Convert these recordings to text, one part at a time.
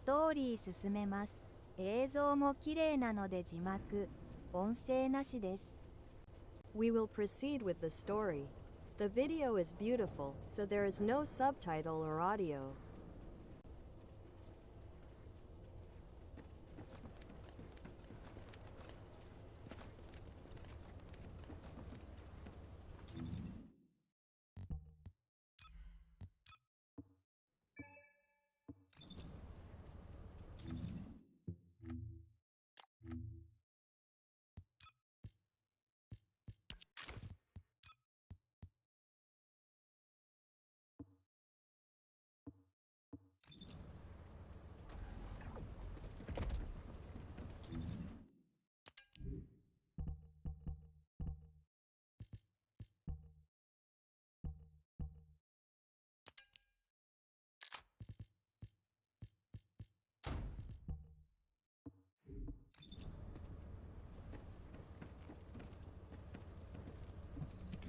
トーリー進めます。映像も綺麗なので字幕、音声なしです。We will proceed with the story. The video is beautiful, so there is no subtitle or audio.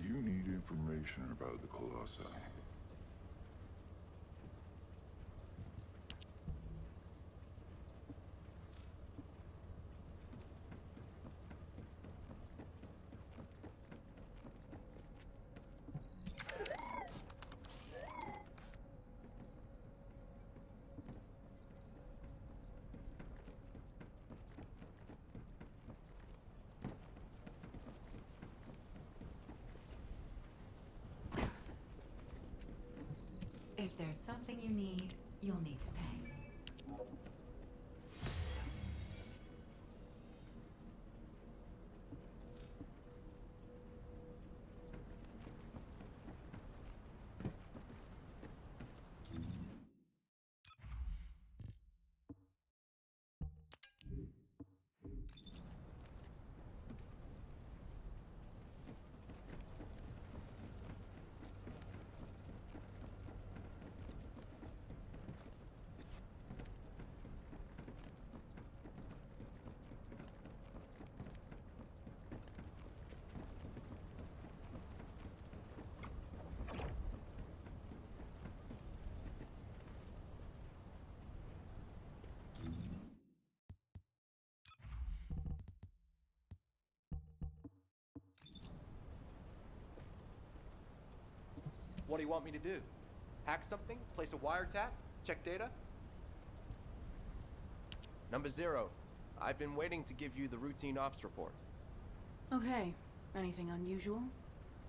You need information about the Colossi. If there's something you need, you'll need to pay. What do you want me to do? Hack something? Place a wiretap? Check data? Number 0. I've been waiting to give you the routine ops report. Okay. Anything unusual?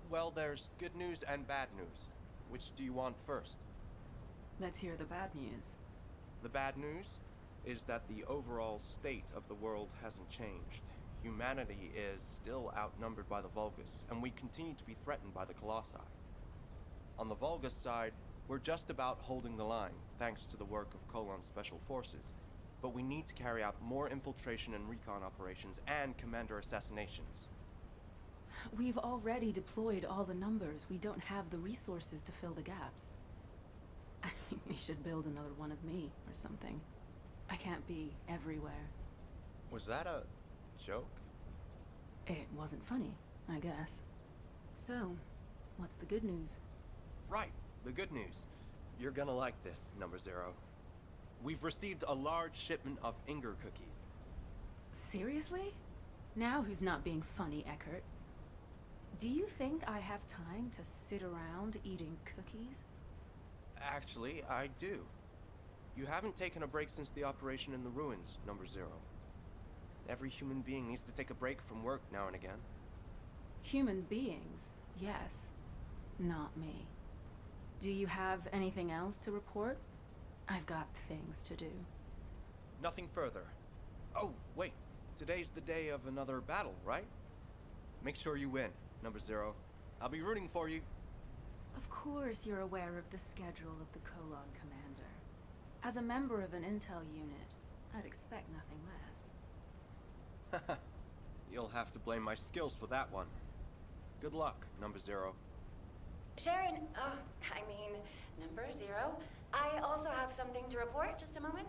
Well, there's good news and bad news. Which do you want first? Let's hear the bad news. The bad news is that the overall state of the world hasn't changed. Humanity is still outnumbered by the Vulgus, and we continue to be threatened by the Colossi. On the Vulgus side, we're just about holding the line, thanks to the work of Colon's special forces. But we need to carry out more infiltration and recon operations and commander assassinations. We've already deployed all the numbers. We don't have the resources to fill the gaps. I mean, we should build another one of me or something. I can't be everywhere. Was that a joke? It wasn't funny, I guess. So, what's the good news? Right, the good news. You're gonna like this, Number 0. We've received a large shipment of Inger cookies. Seriously? Now who's not being funny, Eckert? Do you think I have time to sit around eating cookies? Actually, I do. You haven't taken a break since the operation in the ruins, Number 0. Every human being needs to take a break from work now and again. Human beings, yes. Not me. Do you have anything else to report? I've got things to do. Nothing further. Oh, wait. Today's the day of another battle, right? Make sure you win, Number 0. I'll be rooting for you. Of course you're aware of the schedule of the Colon Commander. As a member of an intel unit, I'd expect nothing less. You'll have to blame my skills for that one. Good luck, Number 0. Sharon, Number 0. I also have something to report. Just a moment.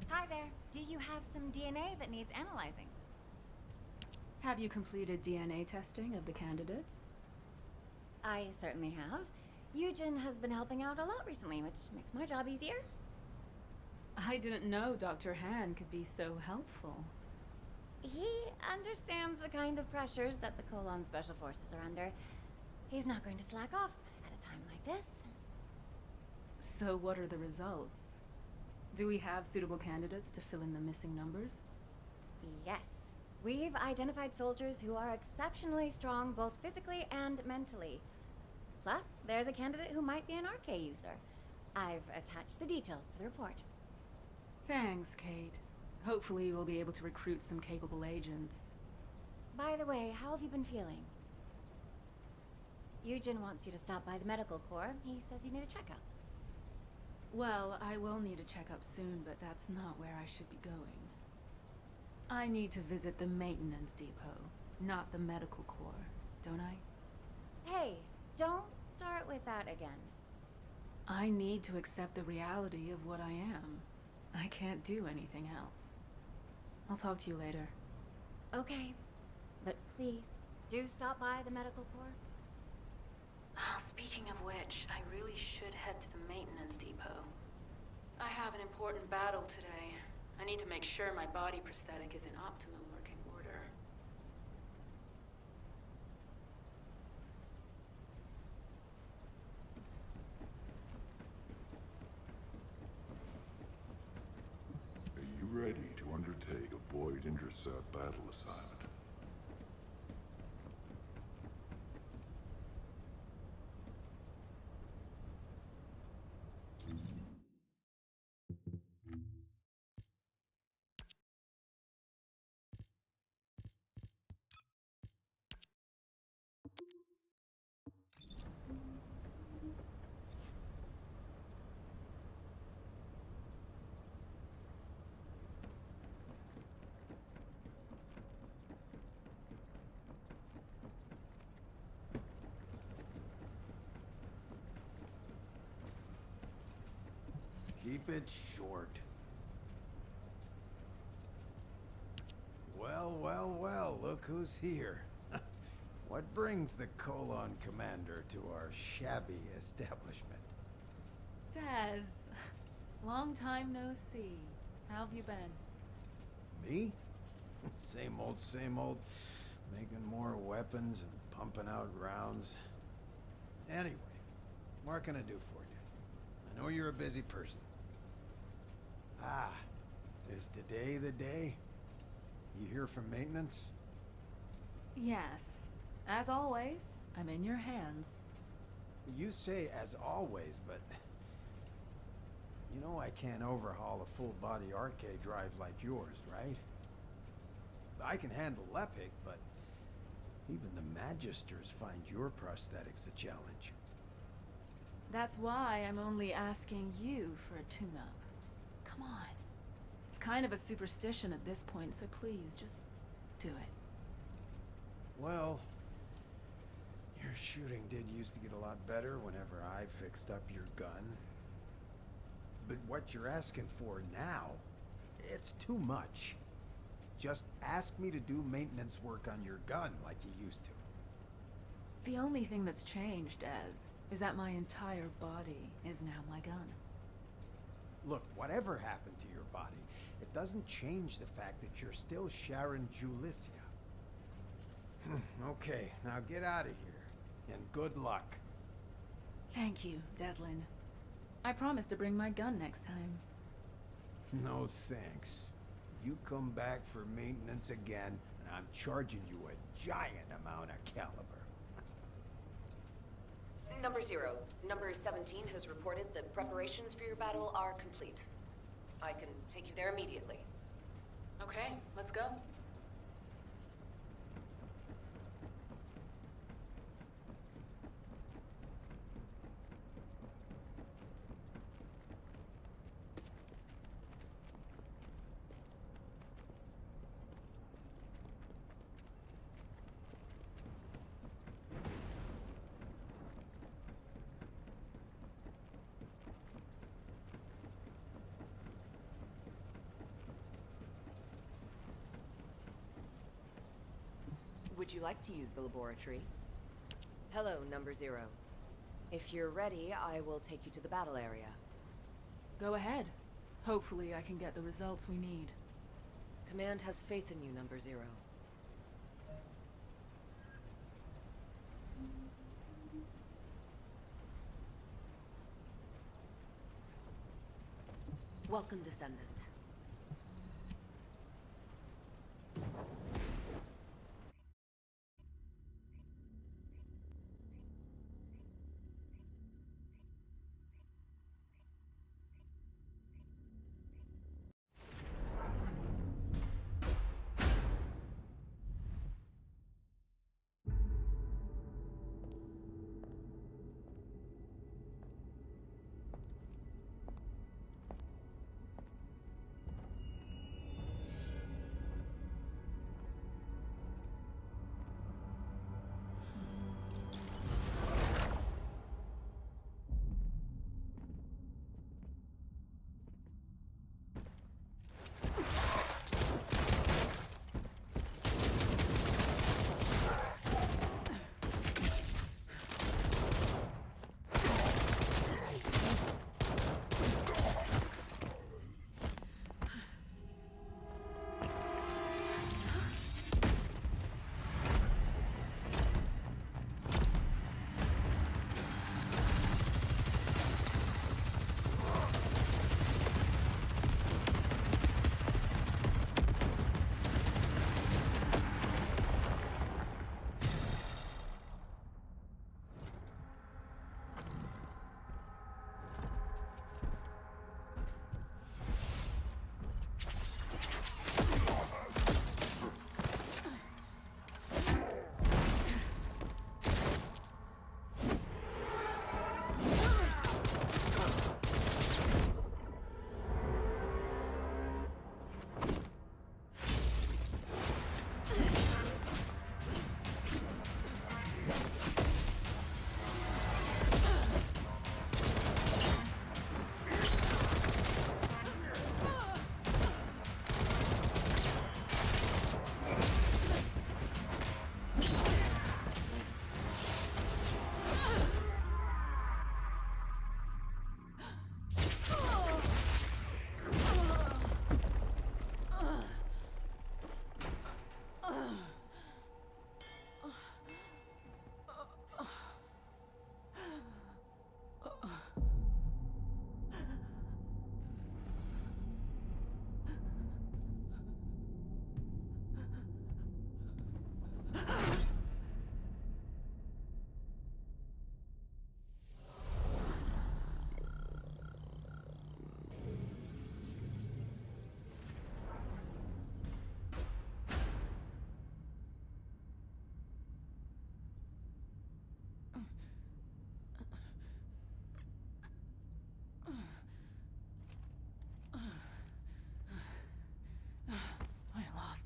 Hi there. Do you have some DNA that needs analyzing? Have you completed DNA testing of the candidates? I certainly have. Eugen has been helping out a lot recently, which makes my job easier. I didn't know Dr. Han could be so helpful. He understands the kind of pressures that the Colon Special Forces are under. He's not going to slack off at a time like this. So what are the results? Do we have suitable candidates to fill in the missing numbers? Yes. We've identified soldiers who are exceptionally strong both physically and mentally. Plus, there's a candidate who might be an RK user. I've attached the details to the report. Thanks, Kate. Hopefully we'll be able to recruit some capable agents. By the way, how have you been feeling? Eugen wants you to stop by the medical corps. He says you need a checkup. Well, I will need a checkup soon, but that's not where I should be going. I need to visit the maintenance depot, not the medical corps, don't I? Hey, don't start with that again. I need to accept the reality of what I am. I can't do anything else. I'll talk to you later. Okay, but please, do stop by the medical corps. Oh, speaking of which, I really should head to the maintenance depot. I have an important battle today. I need to make sure my body prosthetic is in optimum working order. Are you ready to undertake a Void Intercept battle assignment? Keep it short. Well, look who's here. What brings the Colon Commander to our shabby establishment? Daz, long time no see. How have you been? Me? Same old, making more weapons and pumping out rounds. Anyway, what can I do for you? I know you're a busy person. Ah, is today the day? You hear from maintenance? Yes. As always, I'm in your hands. You say as always, but... You know I can't overhaul a full-body arcade drive like yours, right? I can handle Lepic, but... Even the Magisters find your prosthetics a challenge. That's why I'm only asking you for a tune-up. Come on. It's kind of a superstition at this point, so please, just do it. Well, your shooting did used to get a lot better whenever I fixed up your gun. But what you're asking for now, it's too much. Just ask me to do maintenance work on your gun like you used to. The only thing that's changed, Daz, is that my entire body is now my gun. Look, whatever happened to your body, it doesn't change the fact that you're still Sharon Julicia. Okay, now get out of here, and good luck. Thank you, Deslin. I promise to bring my gun next time. No thanks. You come back for maintenance again, and I'm charging you a giant amount of caliber. Number 0. Number 17 has reported that preparations for your battle are complete. I can take you there immediately. Okay, let's go. Would you like to use the laboratory? Hello, number 0. If you're ready, I will take you to the battle area. Go ahead. Hopefully I can get the results we need. Command has faith in you, number 0. Welcome, Descendant.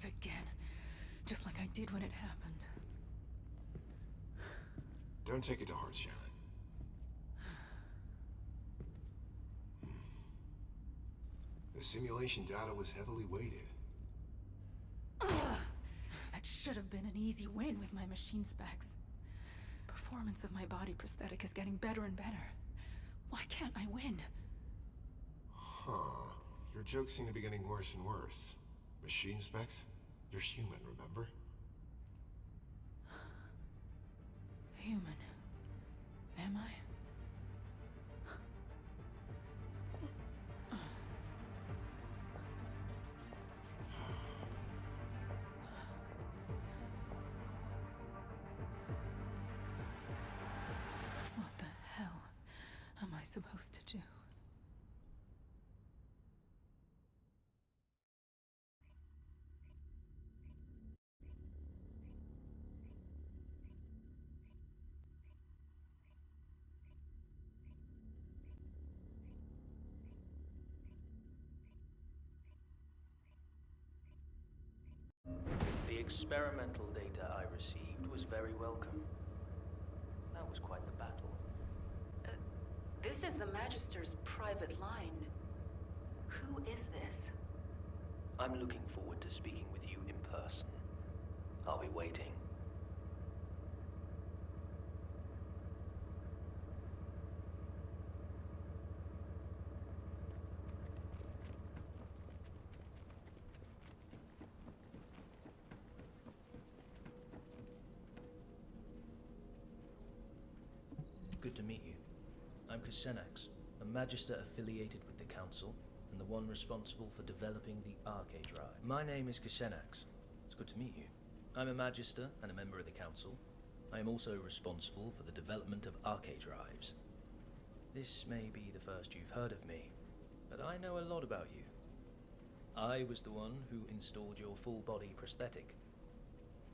Again, just like I did when it happened. Don't take it to heart, Shannon. The simulation data was heavily weighted. That should have been an easy win with my machine specs. Performance of my body prosthetic is getting better and better. Why can't I win? Huh. Your jokes seem to be getting worse and worse. Machine specs? You're human, remember? Human. Am I? What the hell am I supposed to do? The experimental data I received was very welcome. That was quite the battle. This is the Magister's private line. Who is this? I'm looking forward to speaking with you in person. I'll be waiting. 「 I'll be waiting. Good to meet you. I'm Kusenax, a Magister affiliated with the Council, and the one responsible for developing the arcade drive. My name is Kusenax. It's good to meet you. I'm a Magister and a member of the Council. I am also responsible for the development of arcade drives. This may be the first you've heard of me, but I know a lot about you. I was the one who installed your full-body prosthetic.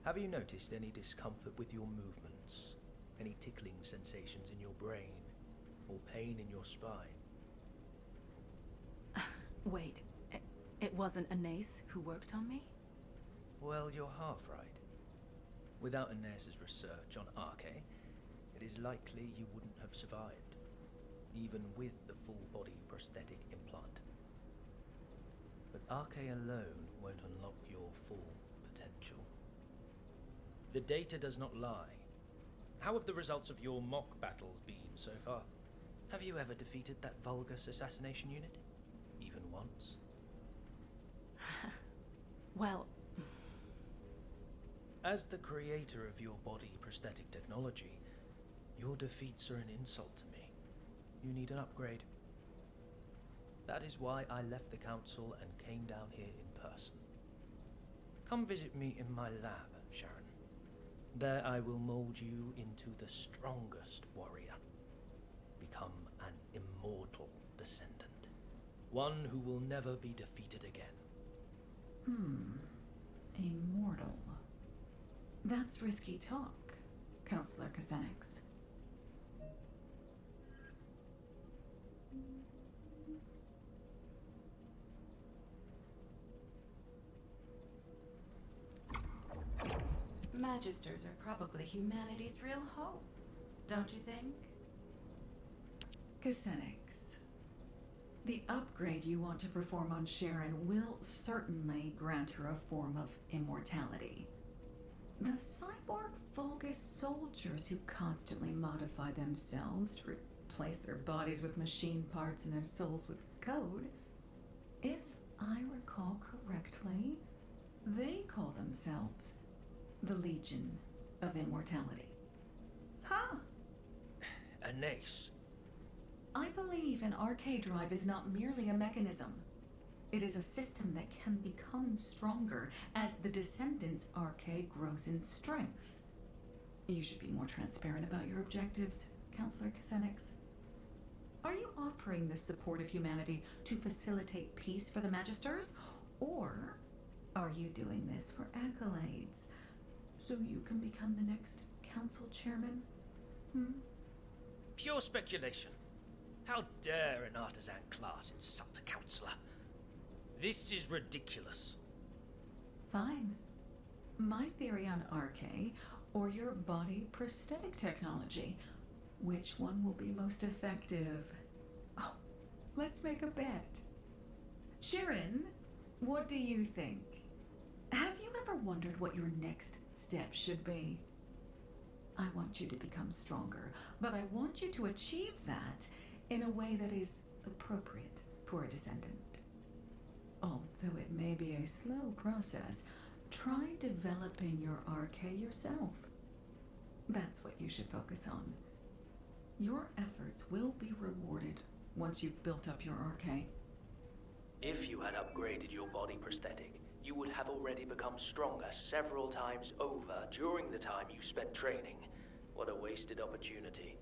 Have you noticed any discomfort with your movements? Any tickling sensations in your brain? Or pain in your spine? Wait, it wasn't Anais who worked on me? Well, you're half right. Without Anais' research on Arche, it is likely you wouldn't have survived, even with the full-body prosthetic implant. But Arche alone won't unlock your full potential. The data does not lie. How have the results of your mock battles been so far? Have you ever defeated that Vulgus assassination unit? Even once? Well... As the creator of your body prosthetic technology, your defeats are an insult to me. You need an upgrade. That is why I left the council and came down here in person. Come visit me in my lab, Sharon. There I will mold you into the strongest warrior. Become an immortal descendant. One who will never be defeated again. Immortal. That's risky talk, Counselor Kusenax. Magisters are probably humanity's real hope, don't you think? Kusenax, the upgrade you want to perform on Sharon will certainly grant her a form of immortality. The cyborg Vulgus soldiers who constantly modify themselves to replace their bodies with machine parts and their souls with code, if I recall correctly, they call themselves the Legion of Immortality. Huh? Anais. I believe an arcade drive is not merely a mechanism. It is a system that can become stronger as the Descendant's arcade grows in strength. You should be more transparent about your objectives, Counselor Kusenax. Are you offering this support of humanity to facilitate peace for the Magisters? Or are you doing this for accolades, so you can become the next Council Chairman? Pure speculation. How dare an artisan class insult a councillor? This is ridiculous. Fine. My theory on Arche, or your body prosthetic technology. Which one will be most effective? Oh, let's make a bet. Sharon, what do you think? Have you ever wondered what your next step should be? I want you to become stronger, but I want you to achieve that in a way that is appropriate for a descendant. Although it may be a slow process, try developing your Arche yourself. That's what you should focus on. Your efforts will be rewarded once you've built up your Arche. If you had upgraded your body prosthetic, you would have already become stronger several times over during the time you spent training. What a wasted opportunity.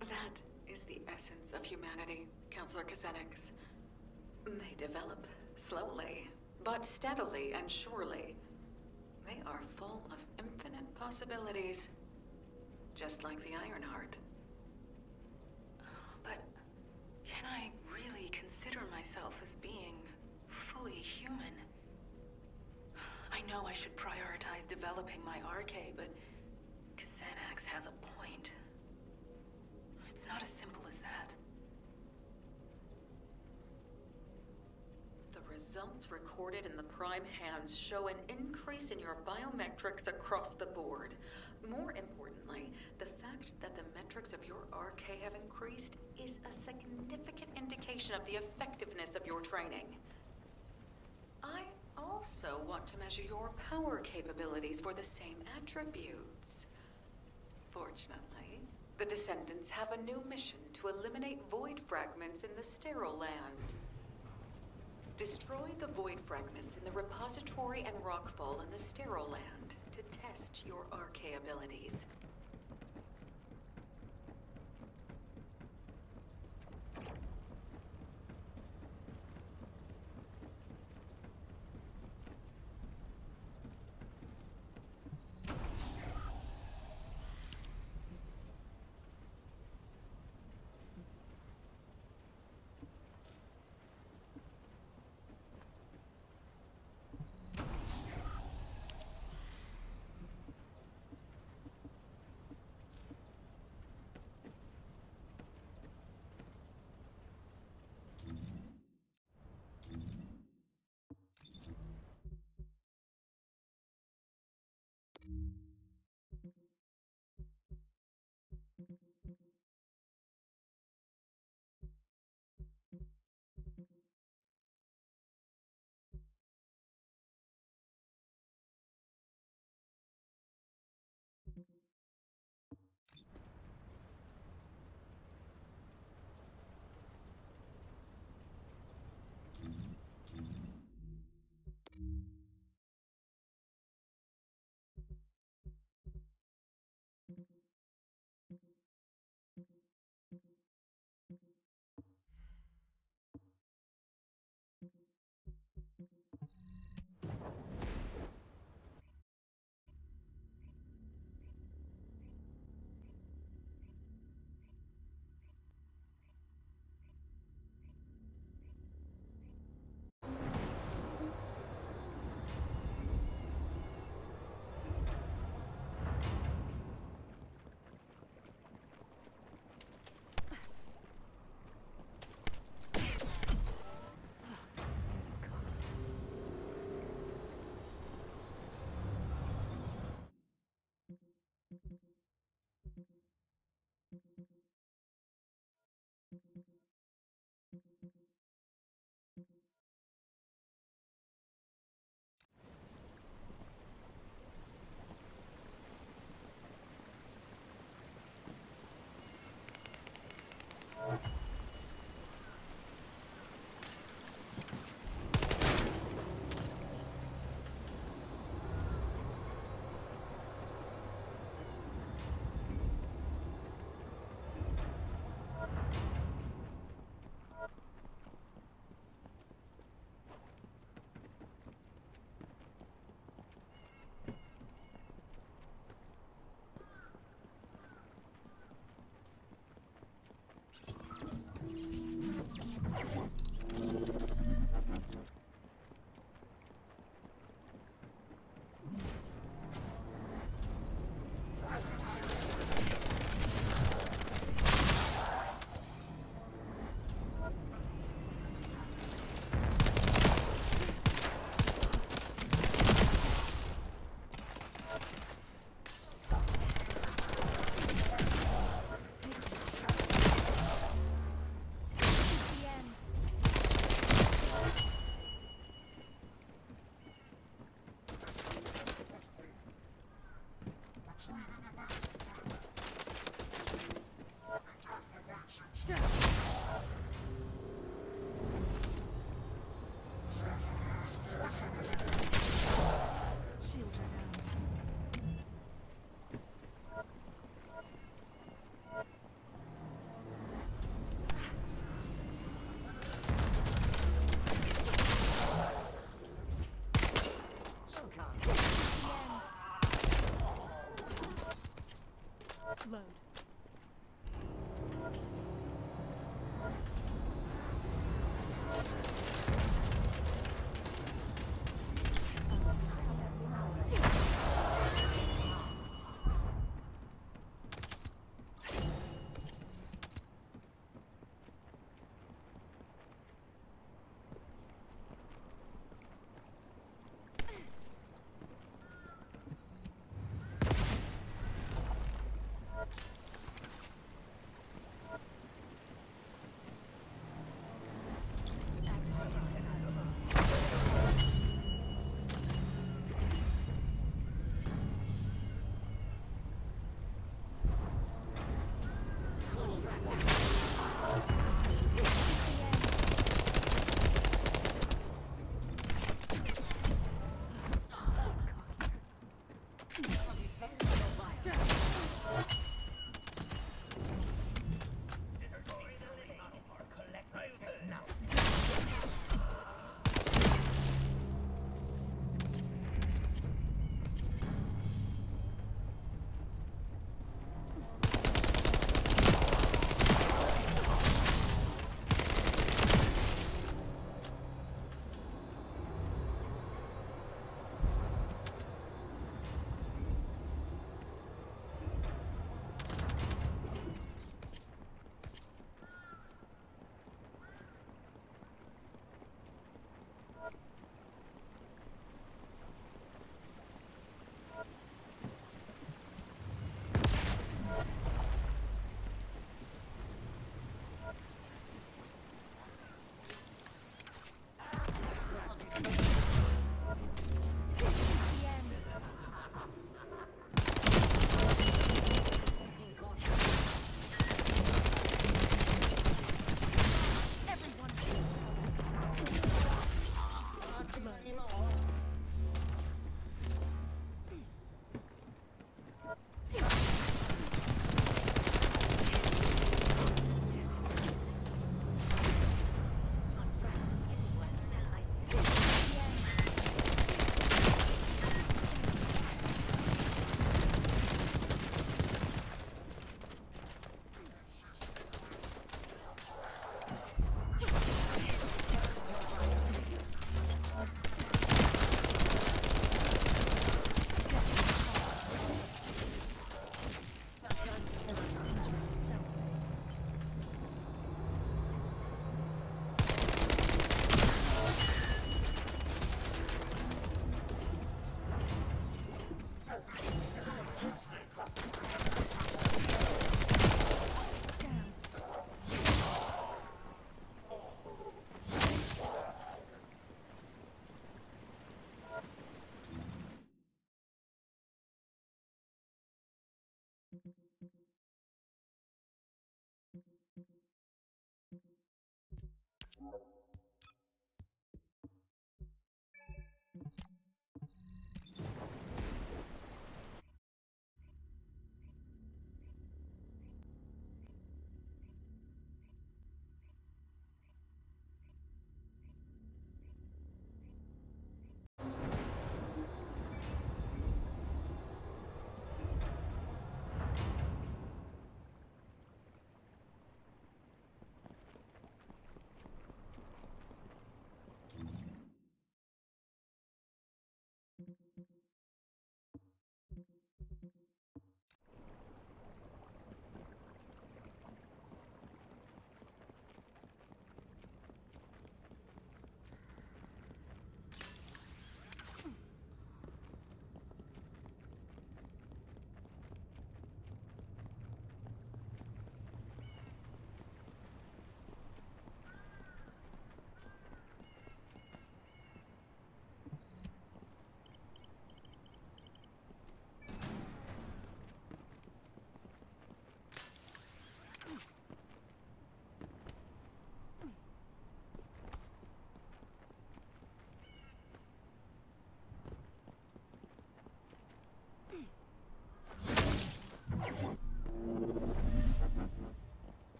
That is the essence of humanity, Counselor Kusenax. They develop slowly, but steadily and surely. They are full of infinite possibilities, just like the Ironheart. But can I really consider myself as being fully human? I know I should prioritize developing my Arche, but Kusenax has a point. It's not as simple as that. The results recorded in the Prime Hands show an increase in your biometrics across the board. More importantly, the fact that the metrics of your Arche have increased is a significant indication of the effectiveness of your training. I also want to measure your power capabilities for the same attributes. Fortunately, The Descendants have a new mission to eliminate void fragments in the Sterile Land. Destroy the void fragments in the repository and rockfall in the Sterile Land to test your RK abilities.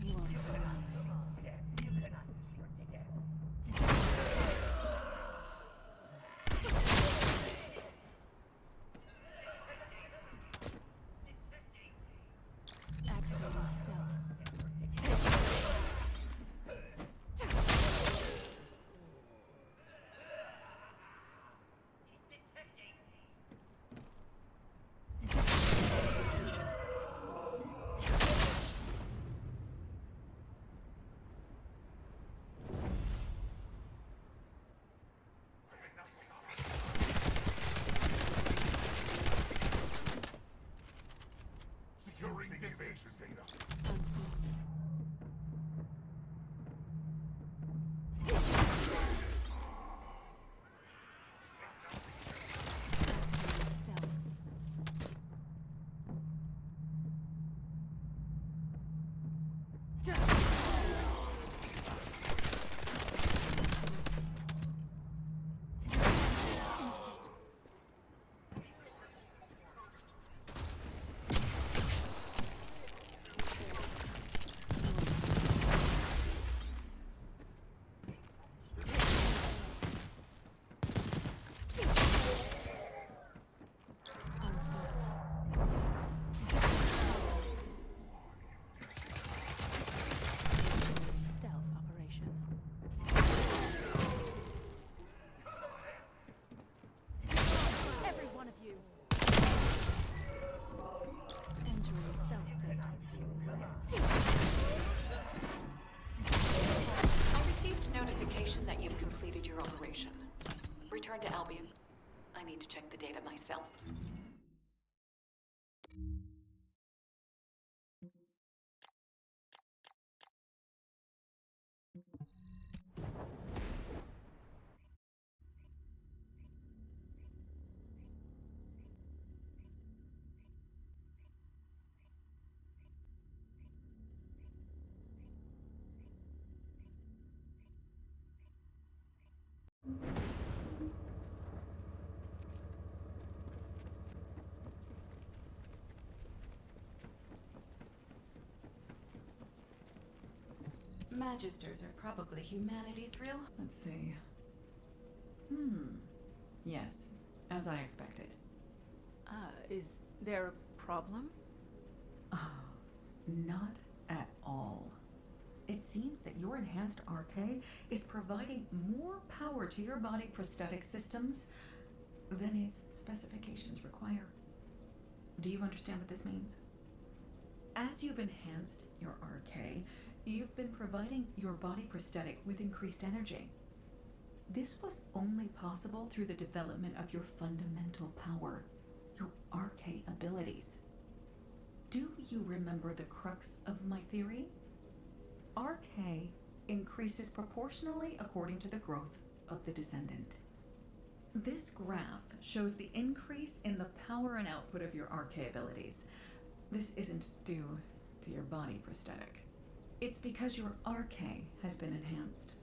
You won't believe. Activating stealth. Securing deviation data. Unseen. Activating stealth. Instant. Stealth operation. Every one of you. Entering stealth state. I received notification that you've completed your operation. Return to Albion. I need to check the data myself. Magisters are probably humanity's real. Let's see. Yes, as I expected. Is there a problem? Not at all. It seems that your enhanced RK is providing more power to your body prosthetic systems than its specifications require. Do you understand what this means? As you've enhanced your RK, you've been providing your body prosthetic with increased energy. This was only possible through the development of your fundamental power, your RK abilities. Do you remember the crux of my theory? RK increases proportionally according to the growth of the descendant. This graph shows the increase in the power and output of your RK abilities. This isn't due to your body prosthetic. It's because your RK has been enhanced.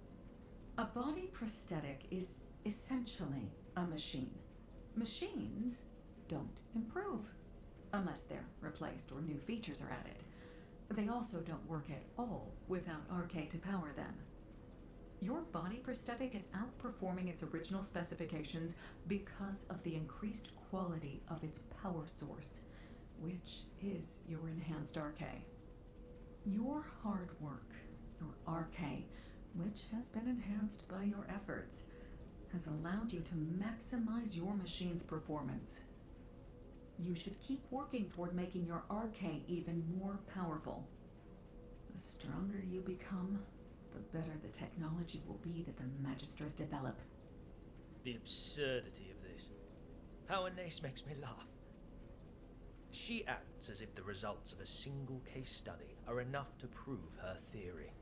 A body prosthetic is essentially a machine. Machines don't improve unless they're replaced or new features are added. They also don't work at all without RK to power them. Your body prosthetic is outperforming its original specifications because of the increased quality of its power source, which is your enhanced RK. Your hard work, your RK, which has been enhanced by your efforts, has allowed you to maximize your machine's performance. You should keep working toward making your RK even more powerful. The stronger you become, the better the technology will be that the Magisters develop. The absurdity of this. How Anais makes me laugh. She acts as if the results of a single case study are enough to prove her theory.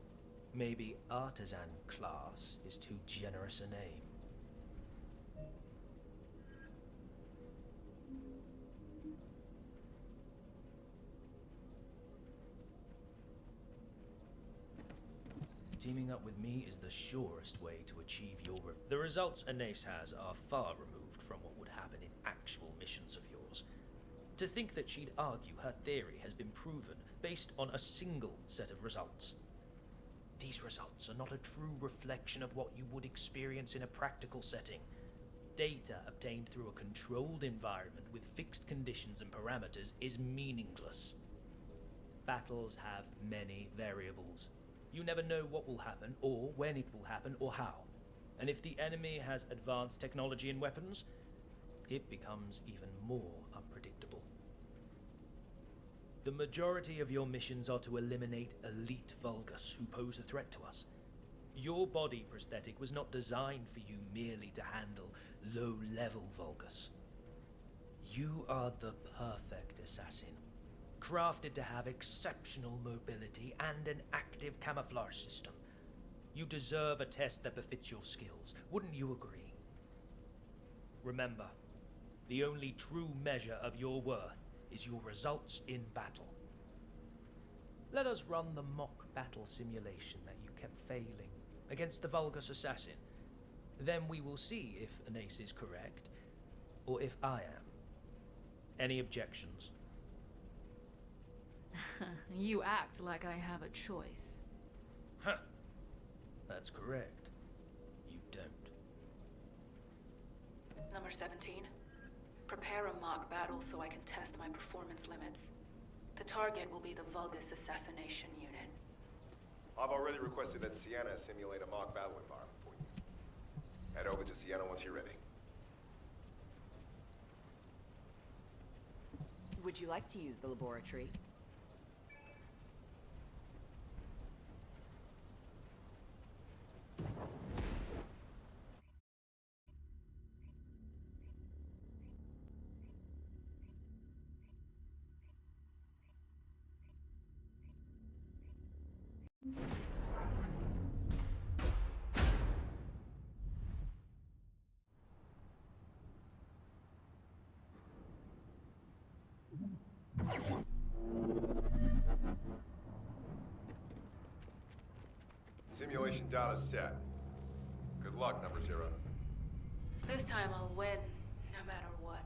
Maybe artisan class is too generous a name. Teaming up with me is the surest way to achieve your... The results Anais has are far removed from what would happen in actual missions of yours. To think that she'd argue her theory has been proven based on a single set of results. These results are not a true reflection of what you would experience in a practical setting. Data obtained through a controlled environment with fixed conditions and parameters is meaningless. Battles have many variables. You never know what will happen, or when it will happen, or how. And if the enemy has advanced technology and weapons, it becomes even more unpredictable. The majority of your missions are to eliminate elite Vulgus who pose a threat to us. Your body prosthetic was not designed for you merely to handle low-level Vulgus. You are the perfect assassin, crafted to have exceptional mobility and an active camouflage system. You deserve a test that befits your skills, wouldn't you agree? Remember, the only true measure of your worth is your results in battle. Let us run the mock battle simulation that you kept failing against the Vulgus assassin. Then we will see if Anase is correct, or if I am. Any objections? You act like I have a choice. Huh. That's correct. You don't. Number 17. Prepare a mock battle so I can test my performance limits. The target will be the Vulgus assassination unit. I've already requested that Sienna simulate a mock battle environment for you. Head over to Sienna once you're ready. Would you like to use the laboratory? Simulation data set. Good luck, number 0. This time I'll win, no matter what.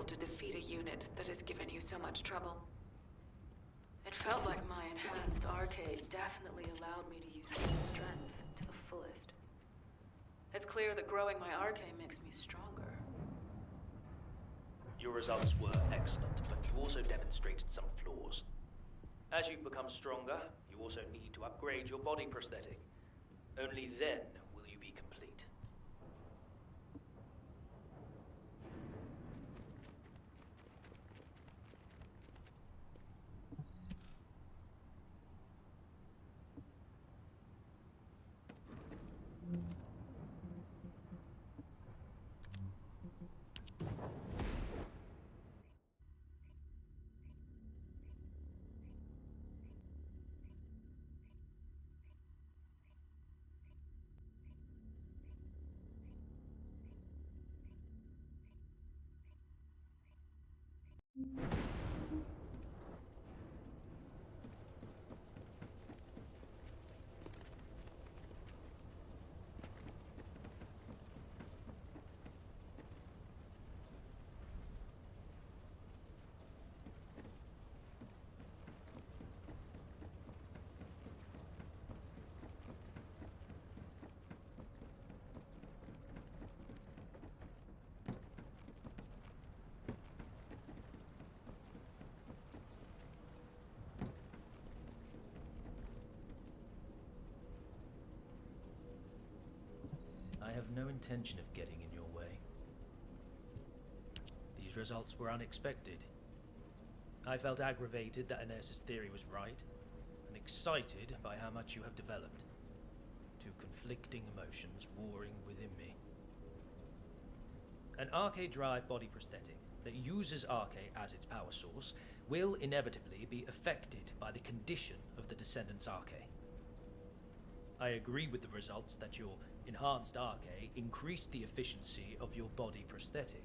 To defeat a unit that has given you so much trouble? It felt like my enhanced arcade definitely allowed me to use my strength to the fullest. It's clear that growing my arcade makes me stronger. Your results were excellent, but you also demonstrated some flaws. As you've become stronger, you also need to upgrade your body prosthetic. Only then will you be complete. I have no intention of getting in your way. These results were unexpected. I felt aggravated that Ines's theory was right, and excited by how much you have developed. Two conflicting emotions warring within me. An RK drive body prosthetic that uses RK as its power source will inevitably be affected by the condition of the Descendant's RK. I agree with the results that your enhanced RK increased the efficiency of your body prosthetic.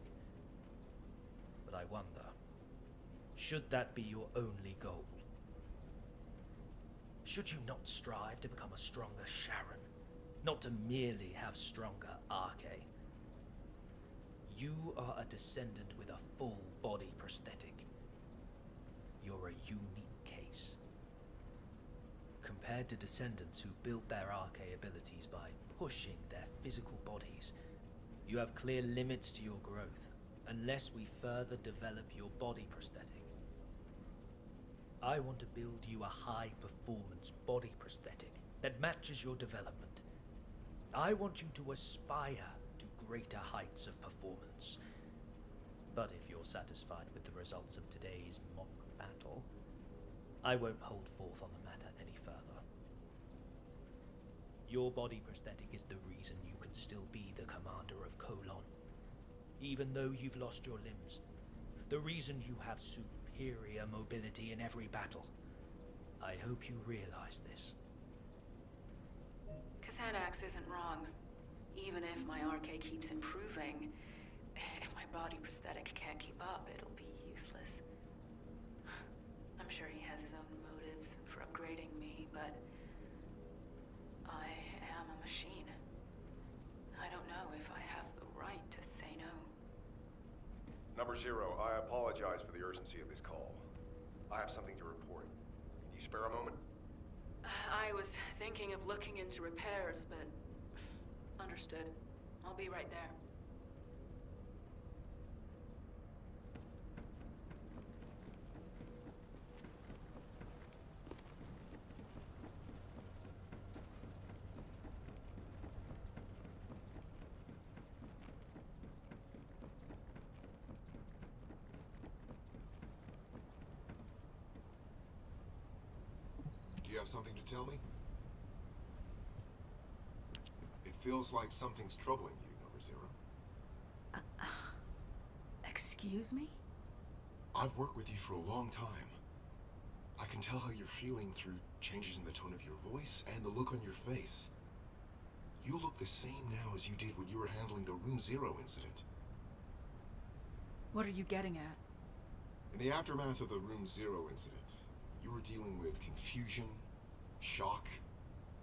But I wonder, should that be your only goal? Should you not strive to become a stronger Sharon, not to merely have stronger RK? You are a Descendant with a full body prosthetic. You're a unique case. Compared to Descendants who build their RK abilities by pushing their physical bodies, you have clear limits to your growth unless we further develop your body prosthetic. I want to build you a high-performance body prosthetic that matches your development. I want you to aspire to greater heights of performance. But if you're satisfied with the results of today's mock battle, I won't hold forth on the matter any further. Your body prosthetic is the reason you can still be the commander of Colon, even though you've lost your limbs. The reason you have superior mobility in every battle. I hope you realize this. Xanax isn't wrong. Even if my RK keeps improving, if my body prosthetic can't keep up, it'll be useless. I'm sure he has his own motives for upgrading me, but I am a machine. I don't know if I have the right to say no. Number 0, I apologize for the urgency of this call. I have something to report. Can you spare a moment? I was thinking of looking into repairs, but understood. I'll be right there. Do you have something to tell me? It feels like something's troubling you, Number 0. Excuse me? I've worked with you for a long time. I can tell how you're feeling through changes in the tone of your voice and the look on your face. You look the same now as you did when you were handling the Room 0 incident. What are you getting at? In the aftermath of the Room 0 incident, you were dealing with confusion, shock,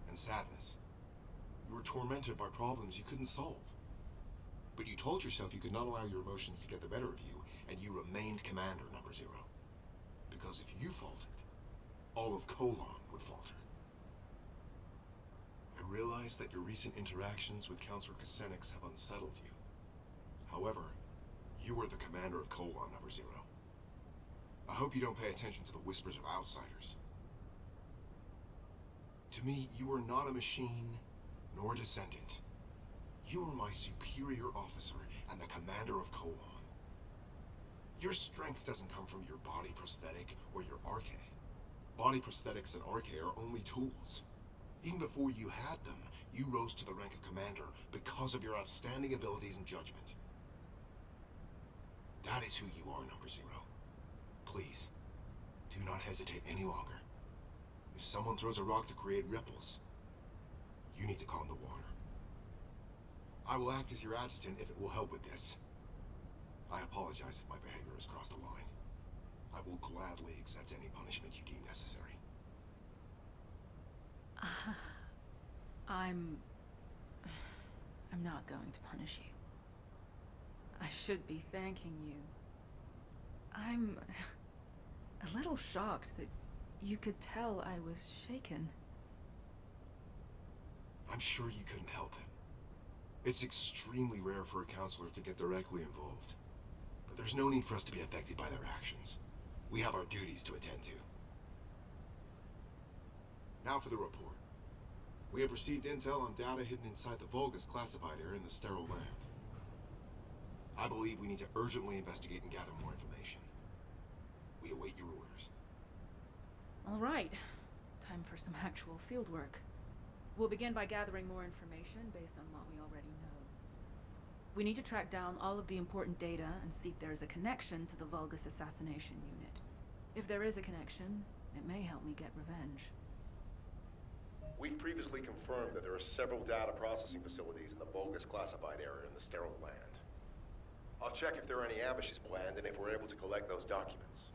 and sadness. You were tormented by problems you couldn't solve. But you told yourself you could not allow your emotions to get the better of you, and you remained Commander Number 0. Because if you faltered, all of Colon would falter. I realize that your recent interactions with Counselor Kusenix have unsettled you. However, you are the commander of Colon Number 0. I hope you don't pay attention to the whispers of outsiders. To me, you are not a machine, nor a Descendant. You are my superior officer and the commander of Colon. Your strength doesn't come from your body prosthetic or your RK. Body prosthetics and RK are only tools. Even before you had them, you rose to the rank of commander because of your outstanding abilities and judgment. That is who you are, Number 0. Please, do not hesitate any longer. If someone throws a rock to create ripples, you need to calm the water. I will act as your adjutant if it will help with this. I apologize if my behavior has crossed a line. I will gladly accept any punishment you deem necessary. I'm not going to punish you. I should be thanking you. I'm a little shocked that you could tell I was shaken. I'm sure you couldn't help it. It's extremely rare for a counselor to get directly involved. But there's no need for us to be affected by their actions. We have our duties to attend to. Now for the report. We have received intel on data hidden inside the Vulgus classified area in the sterile land. I believe we need to urgently investigate and gather more information. We await your orders. All right. Time for some actual field work. We'll begin by gathering more information based on what we already know. We need to track down all of the important data and see if there is a connection to the Vulgus assassination unit. If there is a connection, it may help me get revenge. We've previously confirmed that there are several data processing facilities in the Vulgus classified area in the sterile land. I'll check if there are any ambushes planned and if we're able to collect those documents.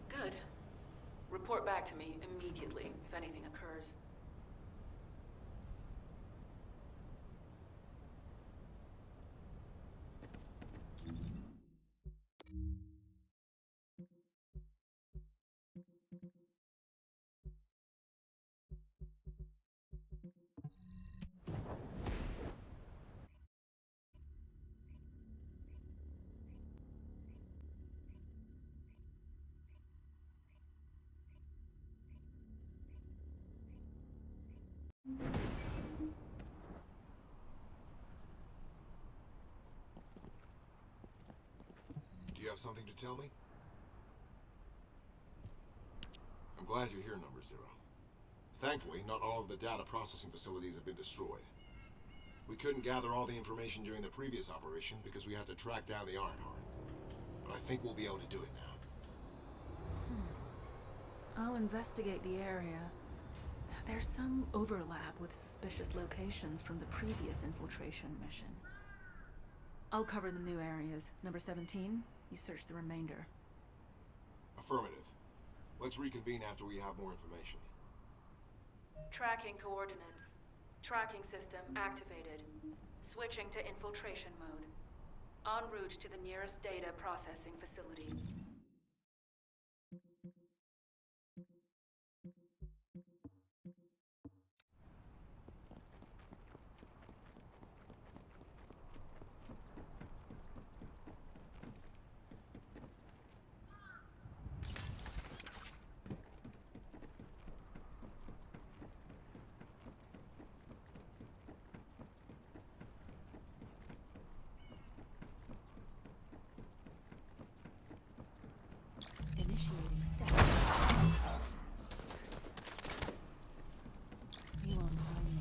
Good. Report back to me immediately if anything occurs. Do you have something to tell me? I'm glad you're here, Number Zero. Thankfully, not all of the data processing facilities have been destroyed. We couldn't gather all the information during the previous operation because we had to track down the Ironheart. But I think we'll be able to do it now. I'll investigate the area. There's some overlap with suspicious locations from the previous infiltration mission. I'll cover the new areas. Number 17, you search the remainder. Affirmative. Let's reconvene after we have more information. Tracking coordinates. Tracking system activated. Switching to infiltration mode. En route to the nearest data processing facility. Initiating steps. You won't harm me.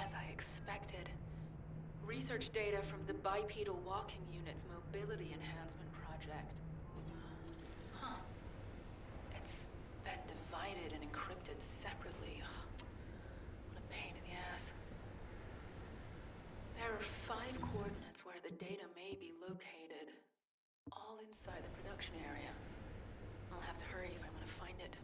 As I expected. Research data from the bipedal walking unit's mobility enhancement project. Huh. It's been divided and encrypted separately. What a pain in the ass. There are 5 coordinates where the data may be located. All inside the production area. I'll have to hurry if I want to find it.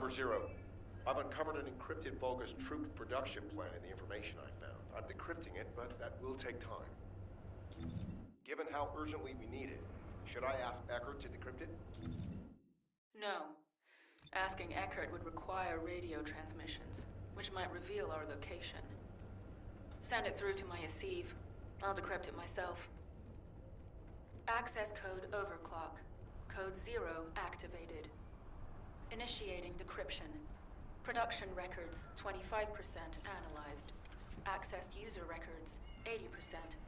Number 0. I've uncovered an encrypted Vulgus troop production plan in the information I found. I'm decrypting it, but that will take time. Given how urgently we need it, should I ask Eckert to decrypt it? No. Asking Eckert would require radio transmissions, which might reveal our location. Send it through to my Asiv. I'll decrypt it myself. Access code overclock. Code 0 activated. Initiating decryption. Production records 25% analyzed. Accessed user records 80%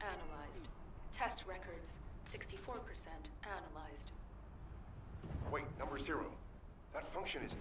analyzed. Test records 64% analyzed. Wait, Number 0. That function isn't...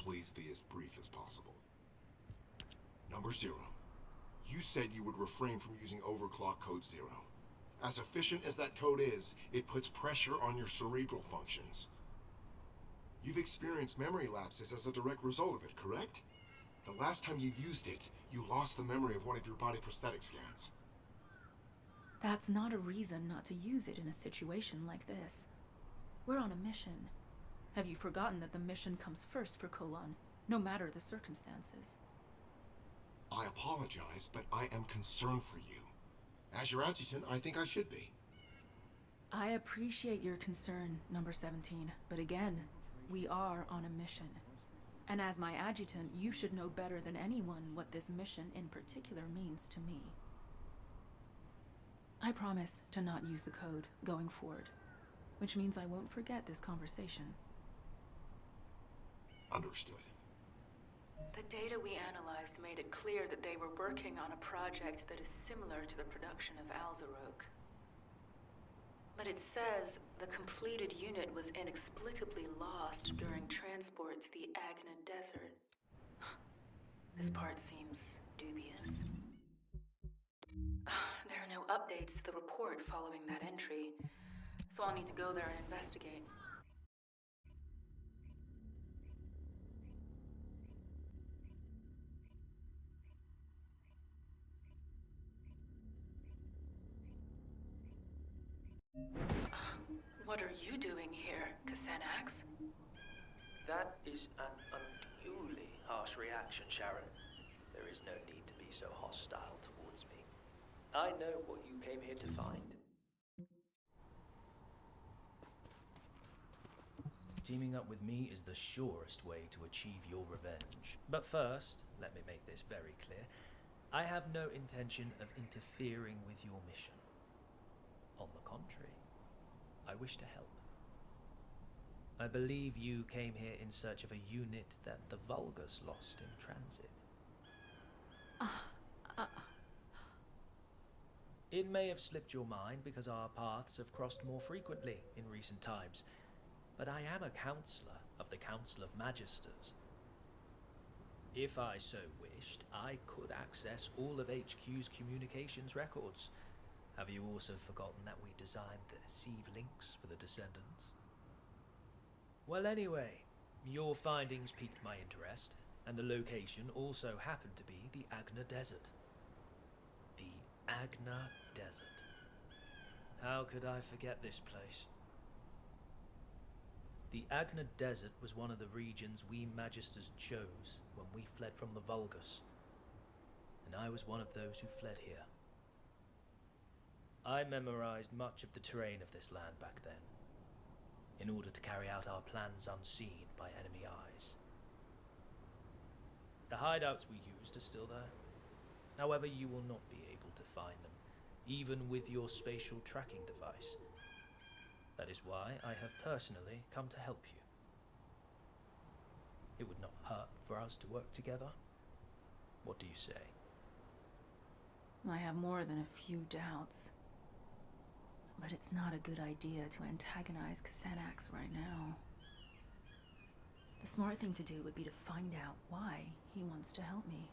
Please be as brief as possible. Number 0. You said you would refrain from using overclock code 0. As efficient as that code is, it puts pressure on your cerebral functions. You've experienced memory lapses as a direct result of it, correct? The last time you used it, you lost the memory of one of your body prosthetic scans. That's not a reason not to use it in a situation like this. We're on a mission. Have you forgotten that the mission comes first for Kolon, no matter the circumstances? I apologize, but I am concerned for you. As your adjutant, I think I should be. I appreciate your concern, Number 17, but again, we are on a mission. And as my adjutant, you should know better than anyone what this mission in particular means to me. I promise to not use the code going forward, which means I won't forget this conversation. Understood. The data we analyzed made it clear that they were working on a project that is similar to the production of Alzarok. But it says the completed unit was inexplicably lost during transport to the Agna Desert. This part seems dubious. There are no updates to the report following that entry, so I'll need to go there and investigate. What are you doing here, Kusenax? That is an unduly harsh reaction, Sharon. There is no need to be so hostile towards me. I know what you came here to find. Teaming up with me is the surest way to achieve your revenge. But first, let me make this very clear. I have no intention of interfering with your mission. On the contrary, I wish to help. I believe you came here in search of a unit that the Vulgus lost in transit. It may have slipped your mind because our paths have crossed more frequently in recent times, but I am a counselor of the Council of Magisters. If I so wished, I could access all of HQ's communications records. Have you also forgotten that we designed the Asiv links for the Descendants? Well, anyway, your findings piqued my interest, and the location also happened to be the Agna Desert. The Agna Desert. How could I forget this place? The Agna Desert was one of the regions we Magisters chose when we fled from the Vulgus, and I was one of those who fled here. I memorized much of the terrain of this land back then, in order to carry out our plans unseen by enemy eyes. The hideouts we used are still there. However, you will not be able to find them, even with your spatial tracking device. That is why I have personally come to help you. It would not hurt for us to work together. What do you say? I have more than a few doubts. But it's not a good idea to antagonize Kasanax right now. The smart thing to do would be to find out why he wants to help me.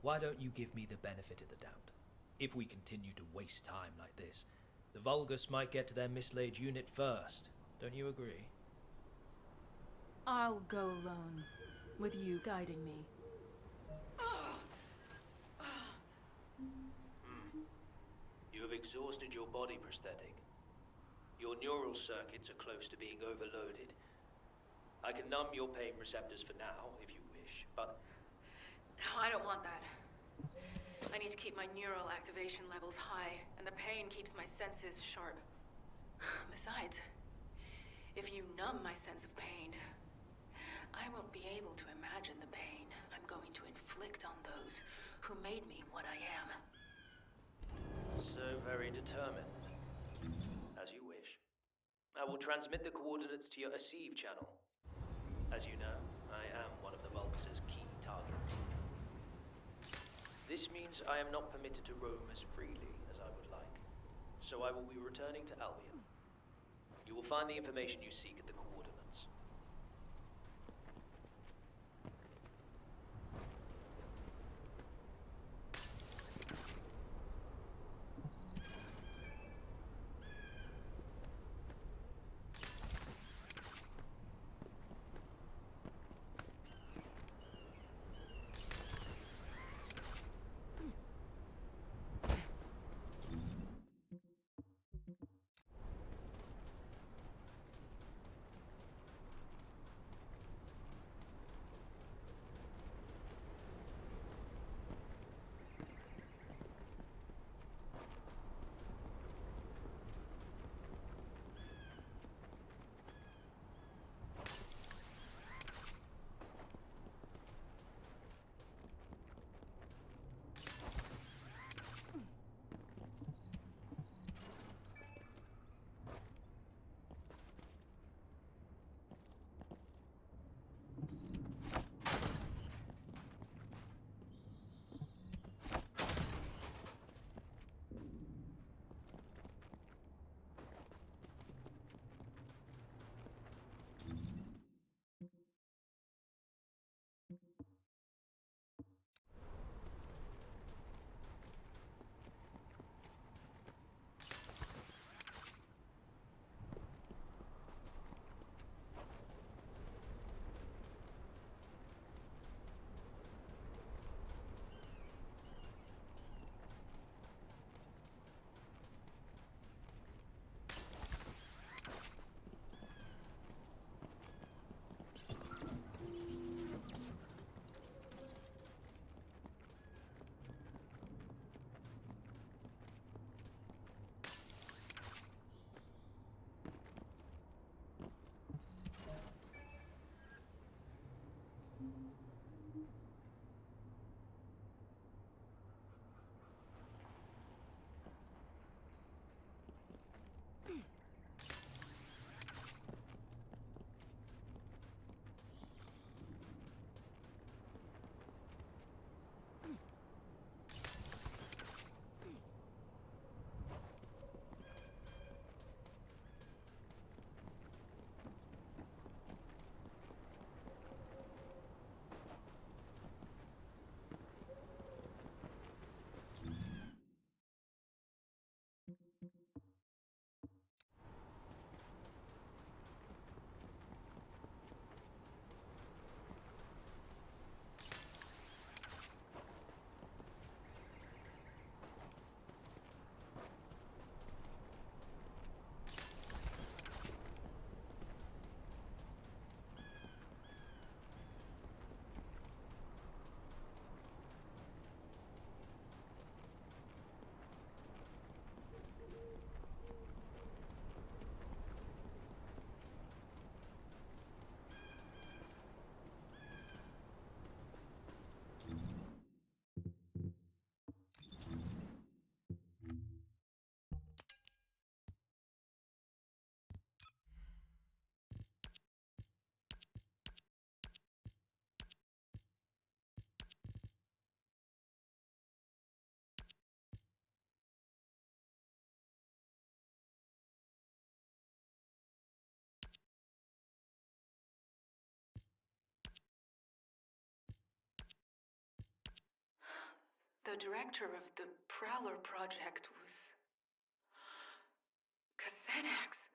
Why don't you give me the benefit of the doubt? If we continue to waste time like this, the Vulgus might get to their mislaid unit first. Don't you agree? I'll go alone, with you guiding me. You have exhausted your body prosthetic. Your neural circuits are close to being overloaded. I can numb your pain receptors for now, if you wish, but... No, I don't want that. I need to keep my neural activation levels high, and the pain keeps my senses sharp. Besides, if you numb my sense of pain, I won't be able to imagine the pain I'm going to inflict on those who made me what I am. So very determined. As you wish. I will transmit the coordinates to your Acceive channel. As you know, I am one of the Vulgus' key targets. This means I am not permitted to roam as freely as I would like. So I will be returning to Albion. You will find the information you seek at the coordinates. The director of the Prowler project was... Xanax.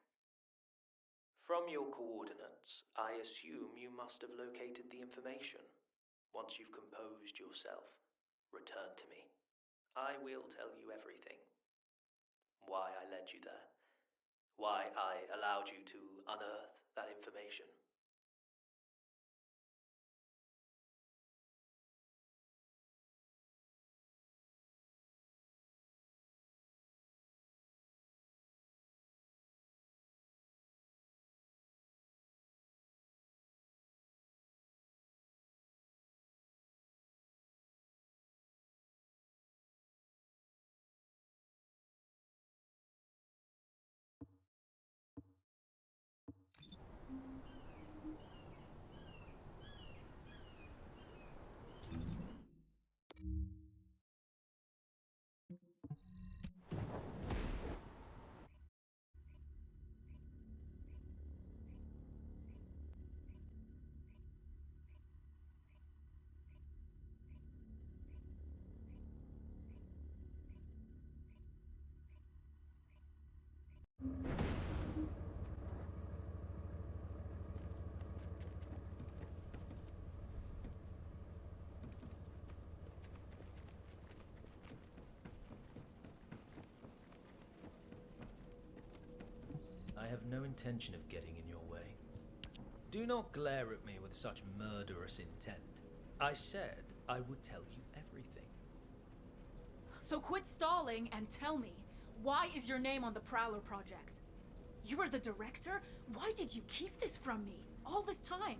From your coordinates, I assume you must have located the information. Once you've composed yourself, return to me. I will tell you everything. Why I led you there. Why I allowed you to unearth that information. I have no intention of getting in your way. Do not glare at me with such murderous intent. I said I would tell you everything. So quit stalling and tell me, why is your name on the Prowler project? You were the director? Why did you keep this from me all this time?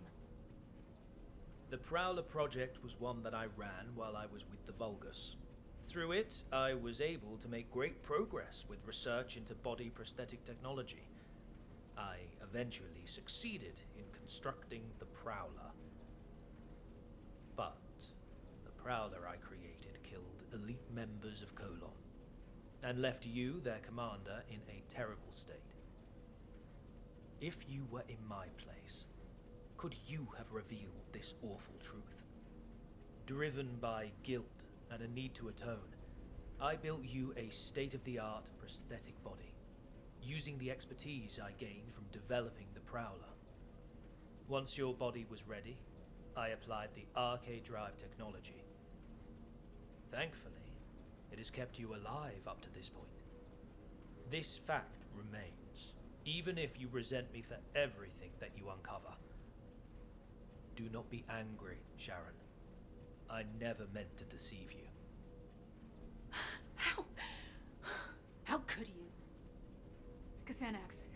The Prowler project was one that I ran while I was with the Vulgus. Through it, I was able to make great progress with research into body prosthetic technology. I eventually succeeded in constructing the Prowler. But the Prowler I created killed elite members of Colon, and left you, their commander, in a terrible state. If you were in my place, could you have revealed this awful truth? Driven by guilt and a need to atone, I built you a state-of-the-art prosthetic body, using the expertise I gained from developing the Prowler. Once your body was ready, I applied the arcade drive technology. Thankfully, it has kept you alive up to this point. This fact remains, even if you resent me for everything that you uncover. Do not be angry, Sharon. I never meant to deceive you. How could you? Xanax,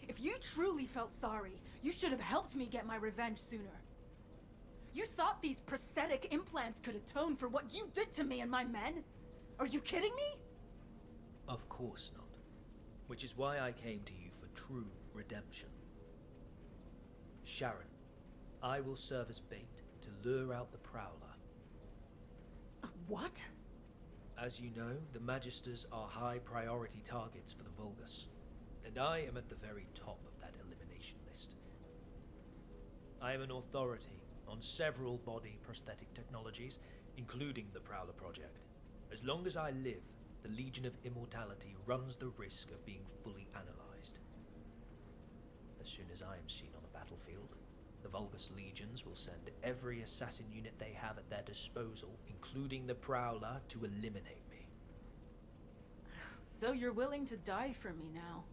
if you truly felt sorry, you should have helped me get my revenge sooner. You thought these prosthetic implants could atone for what you did to me and my men? Are you kidding me? Of course not. Which is why I came to you for true redemption. Sharon, I will serve as bait to lure out the Prowler. What? As you know, the Magisters are high priority targets for the Vulgus, and I am at the very top of that elimination list. I am an authority on several body prosthetic technologies, including the Prowler project. As long as I live, the Legion of Immortality runs the risk of being fully analyzed. As soon as I am seen on a battlefield, the Vulgus legions will send every assassin unit they have at their disposal, including the Prowler, to eliminate me. So you're willing to die for me now?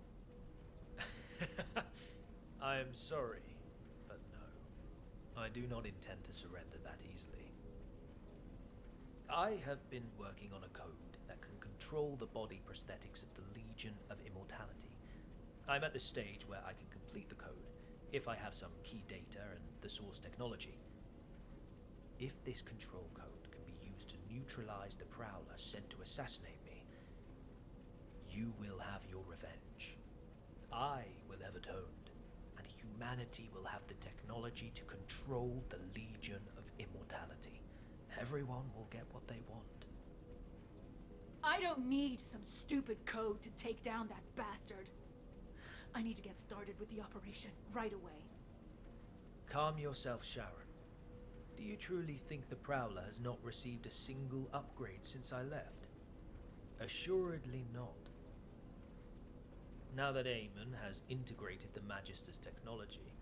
I am sorry, but no. I do not intend to surrender that easily. I have been working on a code that can control the body prosthetics of the Legion of Immortality. I'm at the stage where I can complete the code, if I have some key data and the source technology. If this control code can be used to neutralize the Prowler sent to assassinate me, you will have your revenge. I will have atoned, and humanity will have the technology to control the Legion of Immortality. Everyone will get what they want. I don't need some stupid code to take down that bastard. I need to get started with the operation right away. Calm yourself, Sharon. Do you truly think the Prowler has not received a single upgrade since I left? Assuredly not. Now that Eamon has integrated the Magister's technology,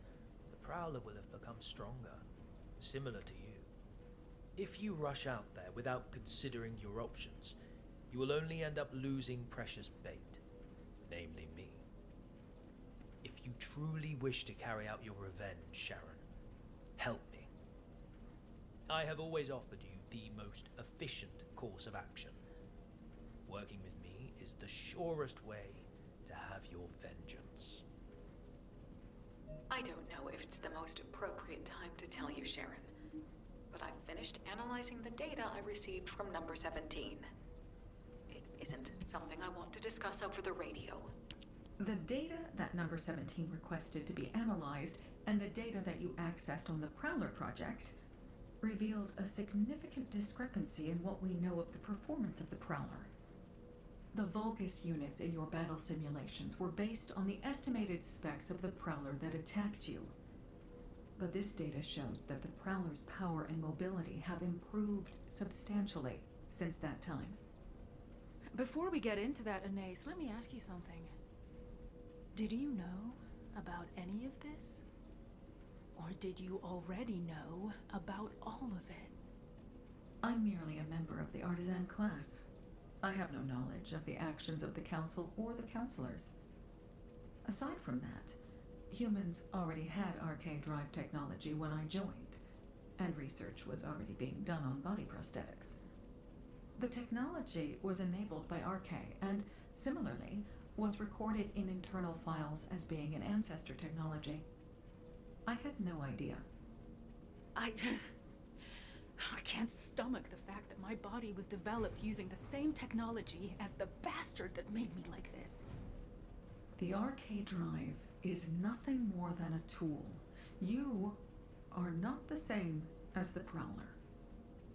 the Prowler will have become stronger, similar to you. If you rush out there without considering your options, you will only end up losing precious bait, namely me. If you truly wish to carry out your revenge, Sharon, help me. I have always offered you the most efficient course of action. Working with me is the surest way to have your vengeance. I don't know if it's the most appropriate time to tell you, Sharon, but I've finished analyzing the data I received from number 17. It isn't something I want to discuss over the radio. The data that number 17 requested to be analyzed and the data that you accessed on the Prowler project revealed a significant discrepancy in what we know of the performance of the Prowler. The Vulgus units in your battle simulations were based on the estimated specs of the Prowler that attacked you. But this data shows that the Prowler's power and mobility have improved substantially since that time. Before we get into that, Anais, let me ask you something. Did you know about any of this? Or did you already know about all of it? I'm merely a member of the artisan class. I have no knowledge of the actions of the Council or the Counselors. Aside from that, humans already had RK drive technology when I joined, and research was already being done on body prosthetics. The technology was enabled by RK and, similarly, was recorded in internal files as being an ancestor technology. I had no idea. I can't stomach the fact that my body was developed using the same technology as the bastard that made me like this. The RK drive is nothing more than a tool. You are not the same as the Prowler.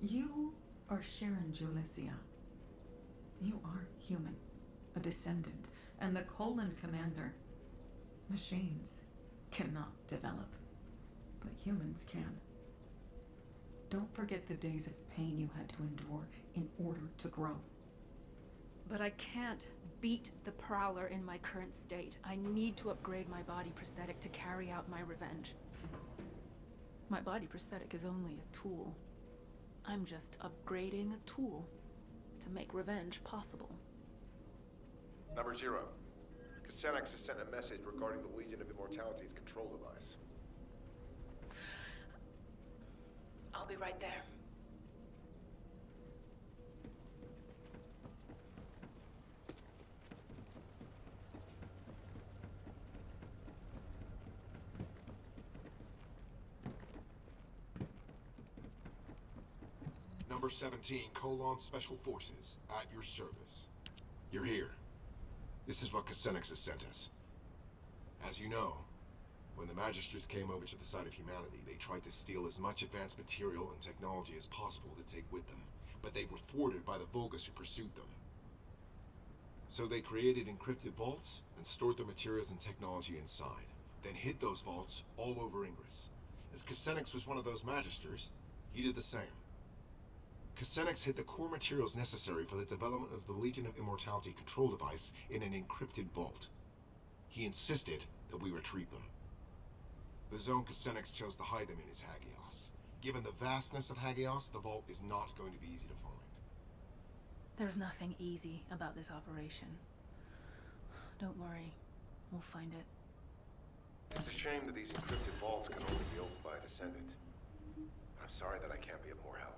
You are Sharon Julessia. You are human, a descendant, and the Colon Commander. Machines cannot develop, but humans can. Don't forget the days of pain you had to endure in order to grow. But I can't beat the Prowler in my current state. I need to upgrade my body prosthetic to carry out my revenge. My body prosthetic is only a tool. I'm just upgrading a tool to make revenge possible. Number 0. Kusenex has sent a message regarding the Legion of Immortality's control device. I'll be right there. Number 17, Colon Special Forces, at your service. You're here. This is what Kusenex has sent us. As you know, when the Magisters came over to the side of humanity, they tried to steal as much advanced material and technology as possible to take with them, but they were thwarted by the Vulgus who pursued them. So they created encrypted vaults and stored the materials and technology inside, then hid those vaults all over Ingress. As Kusenex was one of those Magisters, he did the same. Kusenex hid the core materials necessary for the development of the Legion of Immortality control device in an encrypted vault. He insisted that we retrieve them. The zone Kusenex chose to hide them in is Hagios. Given the vastness of Hagios, the vault is not going to be easy to find. There's nothing easy about this operation. Don't worry, we'll find it. It's a shame that these encrypted vaults can only be opened by a Descendant. I'm sorry that I can't be of more help.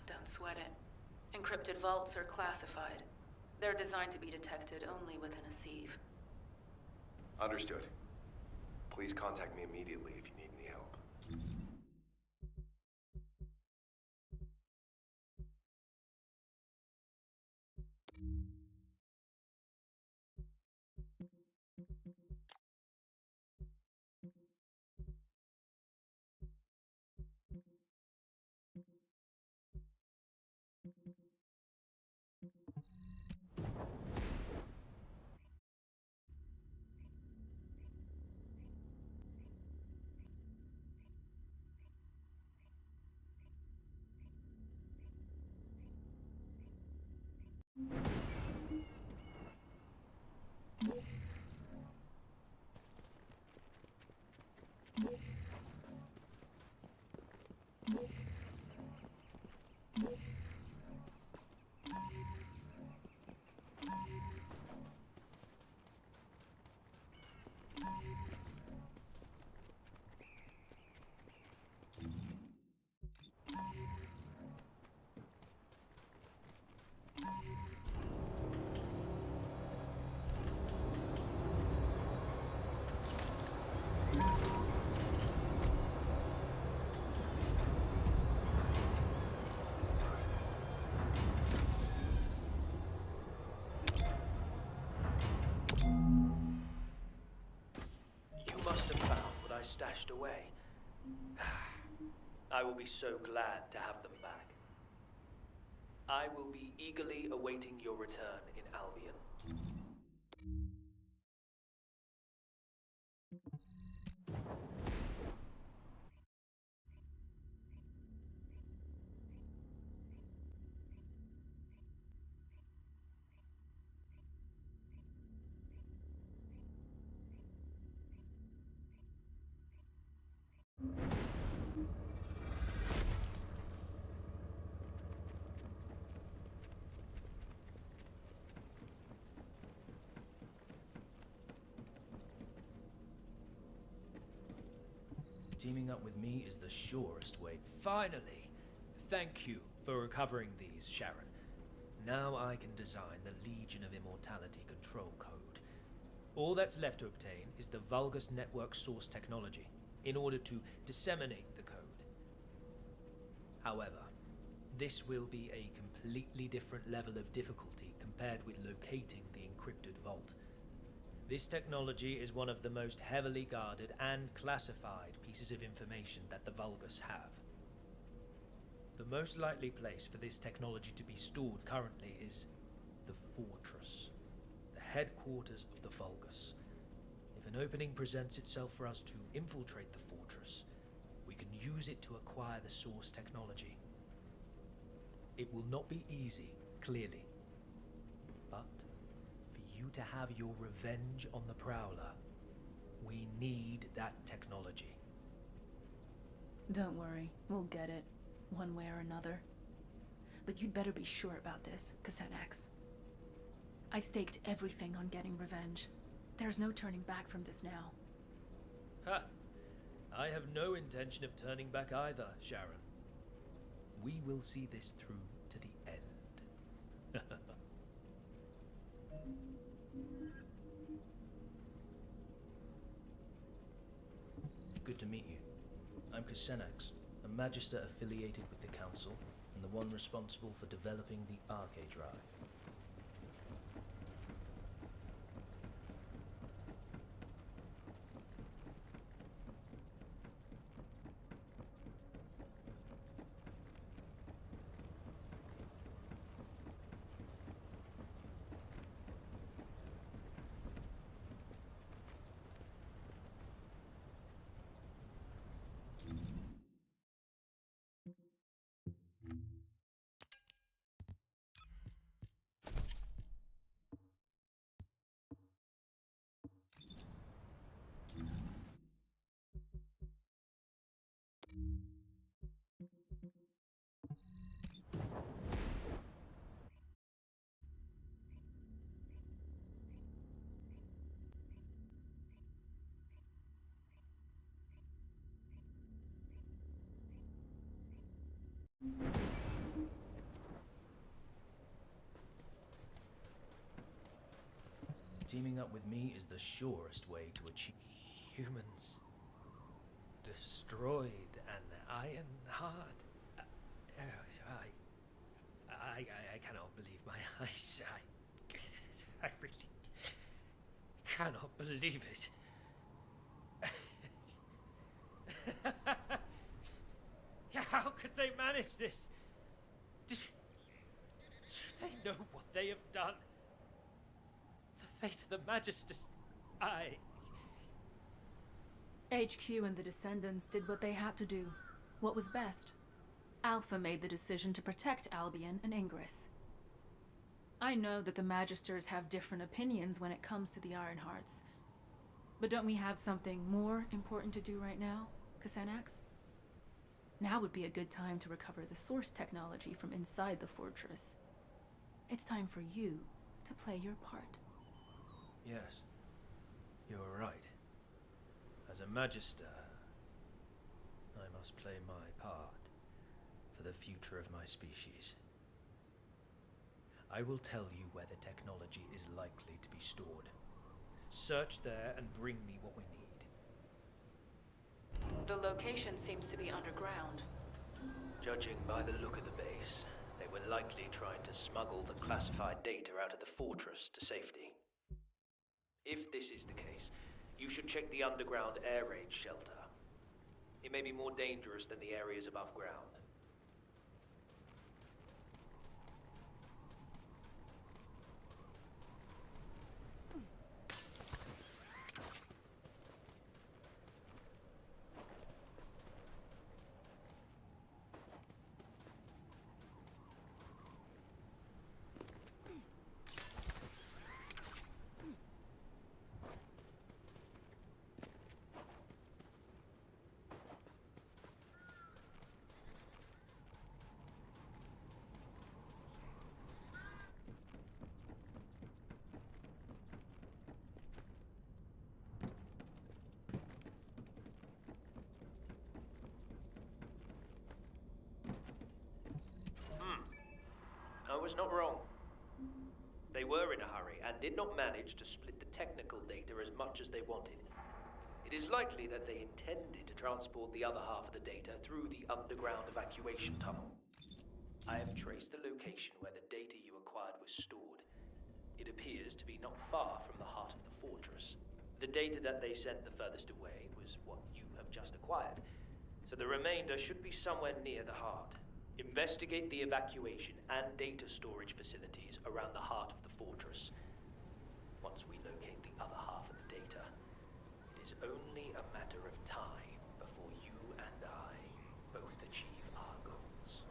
Don't sweat it. Encrypted vaults are classified. They're designed to be detected only within a sieve. Understood. Please contact me immediately if you need any help. stashed away. I will be so glad to have them back. I will be eagerly awaiting your return in Albion. Teaming up with me is the surest way. Finally! Thank you for recovering these, Sharon. Now I can design the Legion of Immortality control code. All that's left to obtain is the Vulgus network source technology in order to disseminate the code. However, this will be a completely different level of difficulty compared with locating the encrypted vault. This technology is one of the most heavily guarded and classified pieces of information that the Vulgus have. The most likely place for this technology to be stored currently is the Fortress, the headquarters of the Vulgus. If an opening presents itself for us to infiltrate the Fortress, we can use it to acquire the source technology. It will not be easy, clearly, but you to have your revenge on the Prowler, we need that technology. Don't worry, we'll get it, one way or another. But you'd better be sure about this, Kusenax. I've staked everything on getting revenge. There's no turning back from this now. Ha! I have no intention of turning back either, Sharon. We will see this through to the end. Good to meet you. I'm Kusenax, a Magister affiliated with the Council, and the one responsible for developing the Arcade Drive. Teaming up with me is the surest way to achieve. Humans destroyed an iron heart. I cannot believe my eyes. I really cannot believe it. How could they manage this? Do they know what they have done? The fate of the Magisters. HQ and the Descendants did what they had to do. What was best? Alpha made the decision to protect Albion and Ingress. I know that the Magisters have different opinions when it comes to the Ironhearts. But don't we have something more important to do right now, Kusenax? Now would be a good time to recover the source technology from inside the fortress. It's time for you to play your part. Yes, you are right. As a Magister, I must play my part for the future of my species. I will tell you where the technology is likely to be stored. Search there and bring me what we need. The location seems to be underground. Judging by the look of the base, they were likely trying to smuggle the classified data out of the fortress to safety. If this is the case, you should check the underground air raid shelter. It may be more dangerous than the areas above ground. I was not wrong. They were in a hurry and did not manage to split the technical data as much as they wanted. It is likely that they intended to transport the other half of the data through the underground evacuation tunnel. I have traced the location where the data you acquired was stored. It appears to be not far from the heart of the fortress. The data that they sent the furthest away was what you have just acquired, so the remainder should be somewhere near the heart. Investigate the evacuation and data storage facilities around the heart of the fortress. Once we locate the other half of the data, it is only a matter of time before you and I both achieve our goals.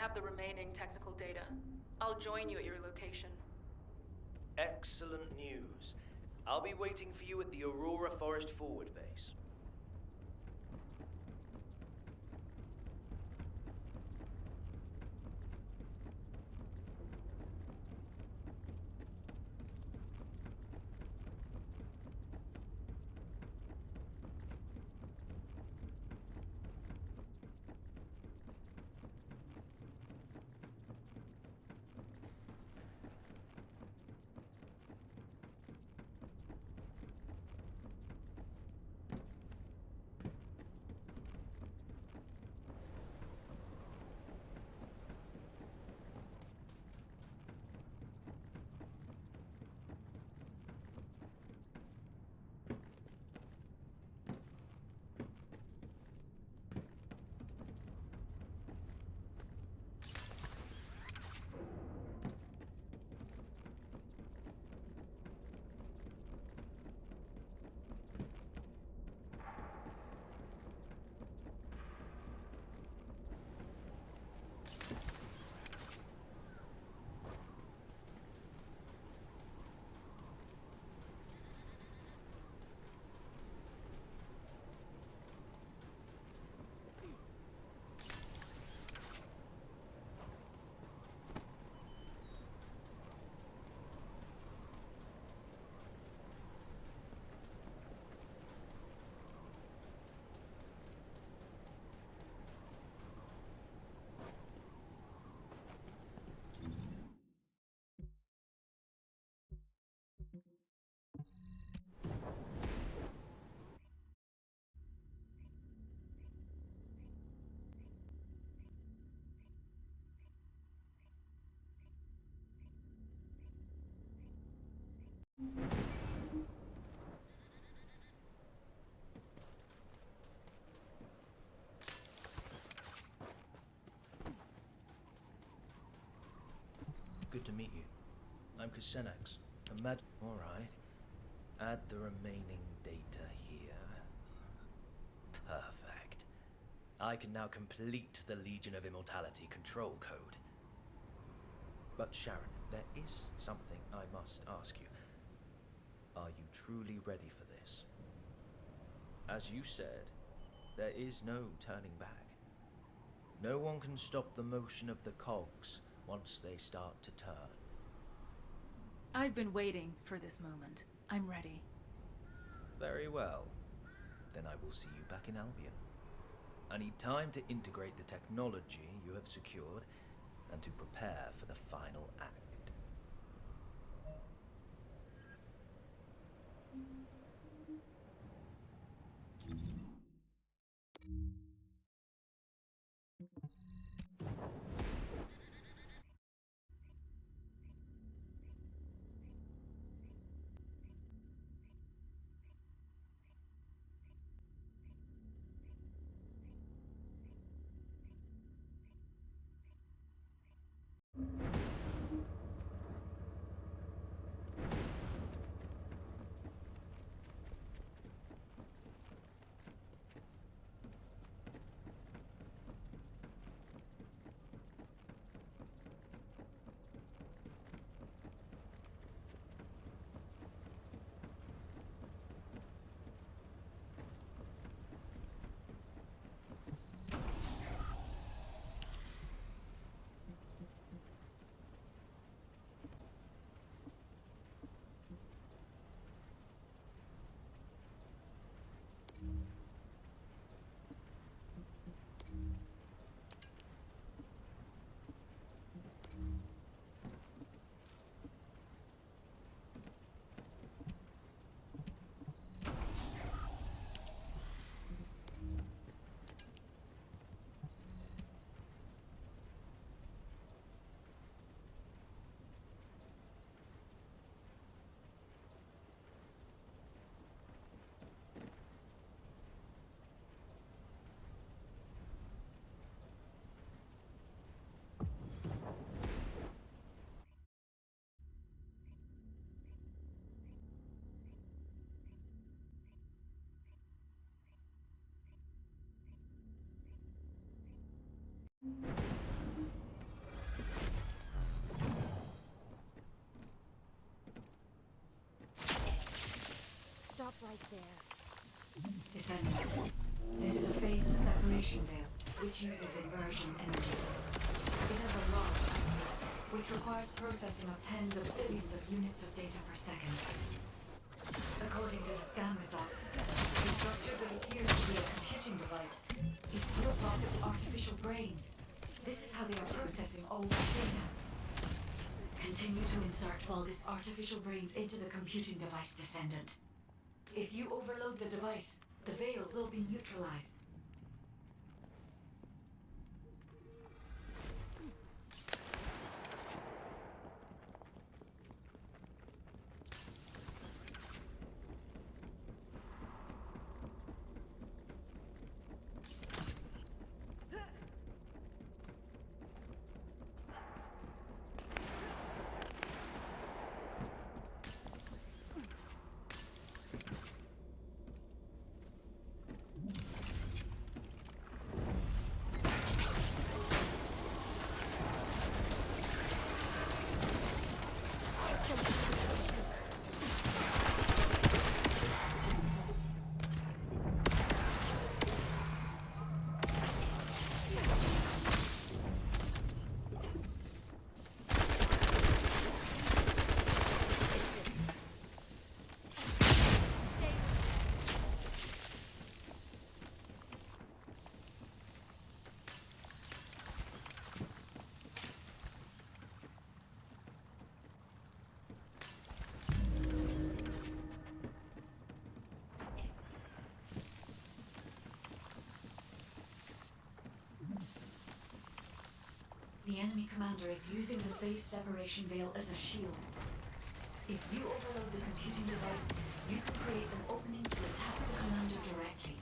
have the remaining technical data. I'll join you at your location. Excellent news. I'll be waiting for you at the Aurora Forest Forward Base. Good to meet you. I'm Kusenax. Alright. Add the remaining data here. Perfect. I can now complete the Legion of Immortality control code. But Sharon, there is something I must ask you. Are you truly ready for this? As you said, there is no turning back. No one can stop the motion of the cogs once they start to turn. I've been waiting for this moment. I'm ready. Very well. Then I will see you back in Albion. I need time to integrate the technology you have secured and to prepare for the final act. there. Descendant. This is a phase separation veil, which uses inversion energy. It has a large output, which requires processing of tens of billions of units of data per second. According to the scan results, the structure that appears to be a computing device is full of Bob's artificial brains. This is how they are processing all that data. Continue to insert Vulgus artificial brains into the computing device, Descendant. If you overload the device, the veil will be neutralized. The enemy commander is using the phase separation veil as a shield. If you overload the computing device, you can create an opening to attack the commander directly.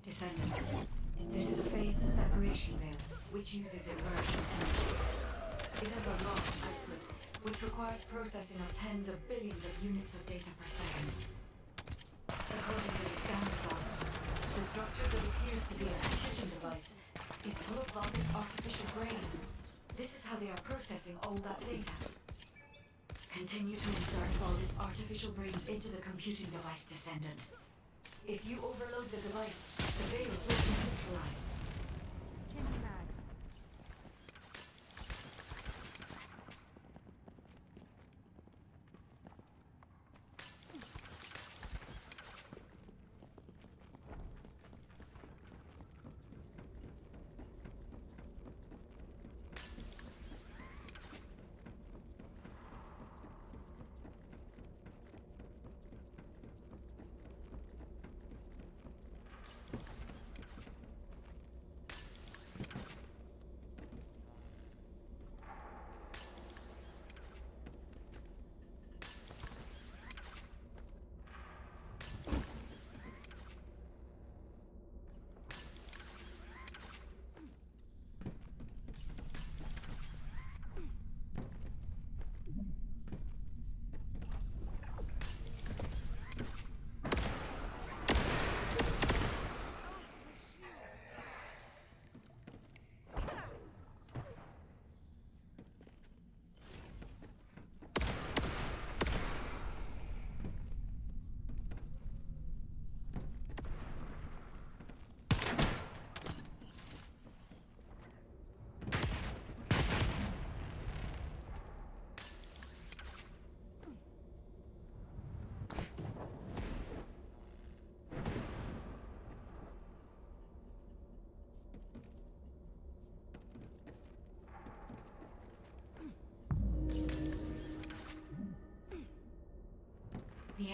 Descendant. This is a phase separation veil, which uses inversion energy. It has a large output, which requires processing of tens of billions of units of data per second. According to the scan results, the structure that appears to be a computing device is full of Vulgus artificial brains. This is how they are processing all that data. Continue to insert Vulgus artificial brains into the computing device, Descendant. If you overload the device, the veil will be neutralized. Jimmy Max.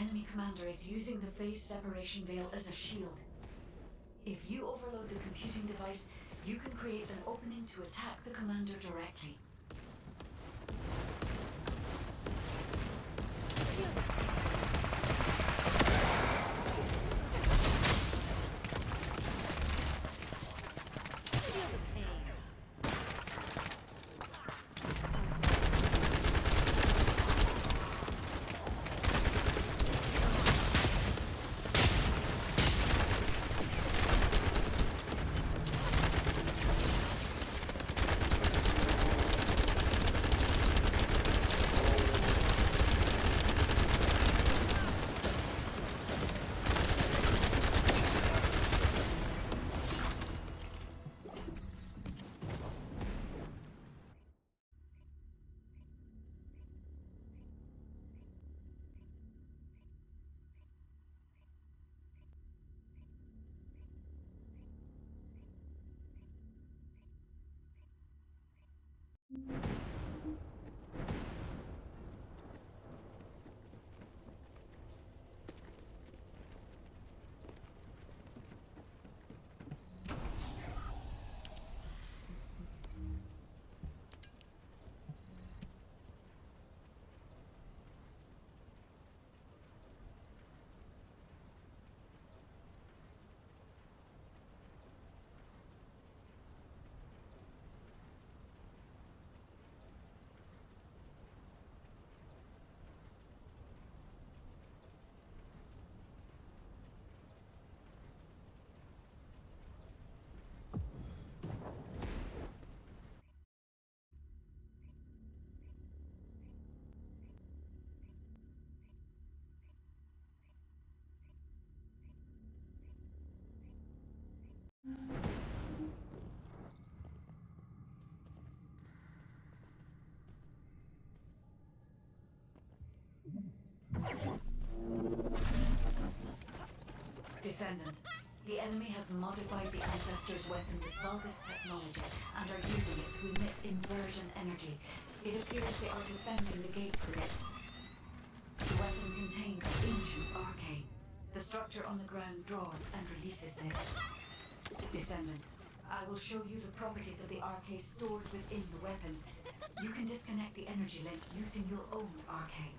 enemy commander is using the phase separation veil as a shield. If you overload the computing device, you can create an opening to attack the commander directly. Descendant, the enemy has modified the Ancestor's weapon with Vulgus technology and are using it to emit inversion energy. It appears they are defending the gate for it. The weapon contains ancient arcane. The structure on the ground draws and releases this. Descendant, I will show you the properties of the arcane stored within the weapon. You can disconnect the energy link using your own arcane.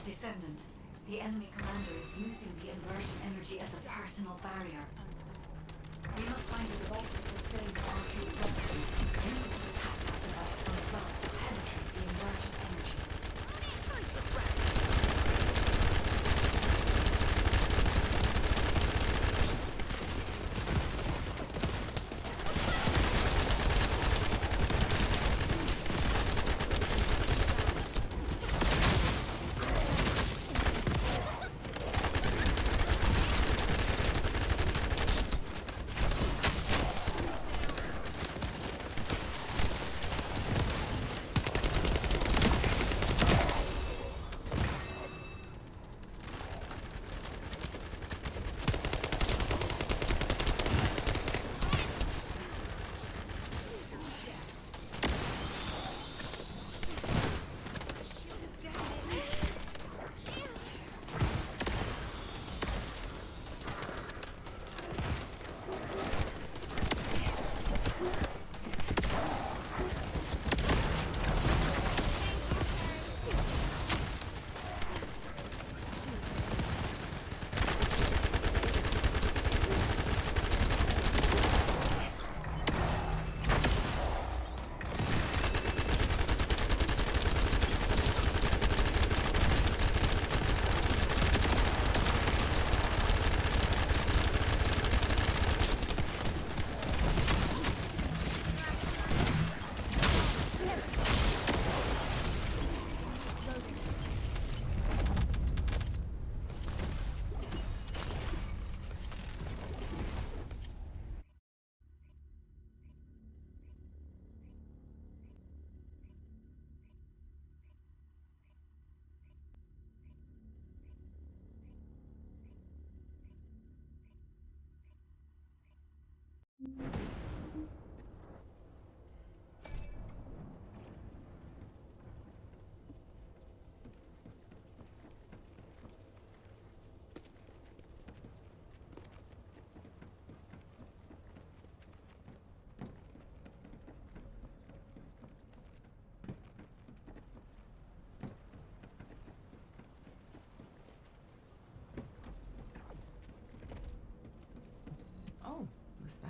Descendant, the enemy commander is using the inversion energy as a personal barrier. We must find a device with the same arcane property in order to attack that device from above to penetrate the inversion energy.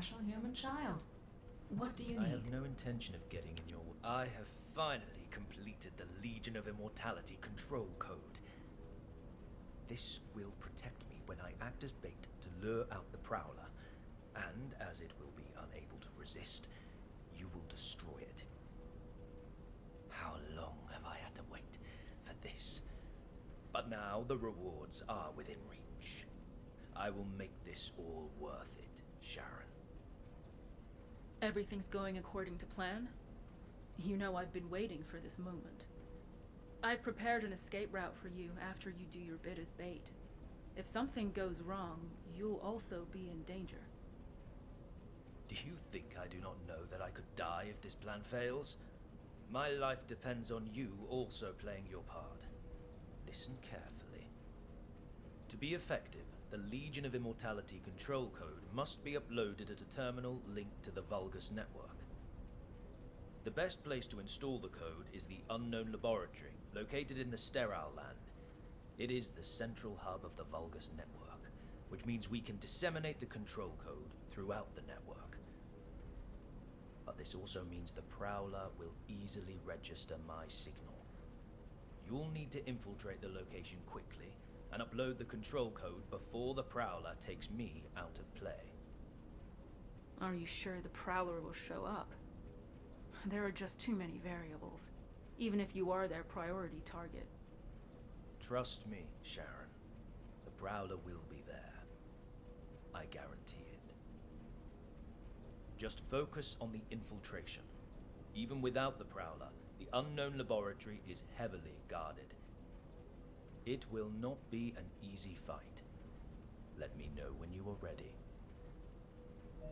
special human child. What do you I need? have no intention of getting in your way. I have finally completed the Legion of Immortality control code. This will protect me when I act as bait to lure out the Prowler, and as it will be unable to resist, you will destroy it. How long have I had to wait for this? But now the rewards are within reach. I will make this all worth it, Sharon. Everything's going according to plan? You know I've been waiting for this moment. I've prepared an escape route for you after you do your bit as bait. If something goes wrong, you'll also be in danger. Do you think I do not know that I could die if this plan fails? My life depends on you also playing your part. Listen carefully. To be effective, the Legion of Immortality control code must be uploaded at a terminal linked to the Vulgus network. The best place to install the code is the Unknown Laboratory, located in the Sterile Land. It is the central hub of the Vulgus network, which means we can disseminate the control code throughout the network. But this also means the Prowler will easily register my signal. You'll need to infiltrate the location quickly and upload the control code before the Prowler takes me out of play. Are you sure the Prowler will show up? There are just too many variables, even if you are their priority target. Trust me, Sharon. The Prowler will be there. I guarantee it. Just focus on the infiltration. Even without the Prowler, the Unknown Laboratory is heavily guarded. It will not be an easy fight. Let me know when you are ready.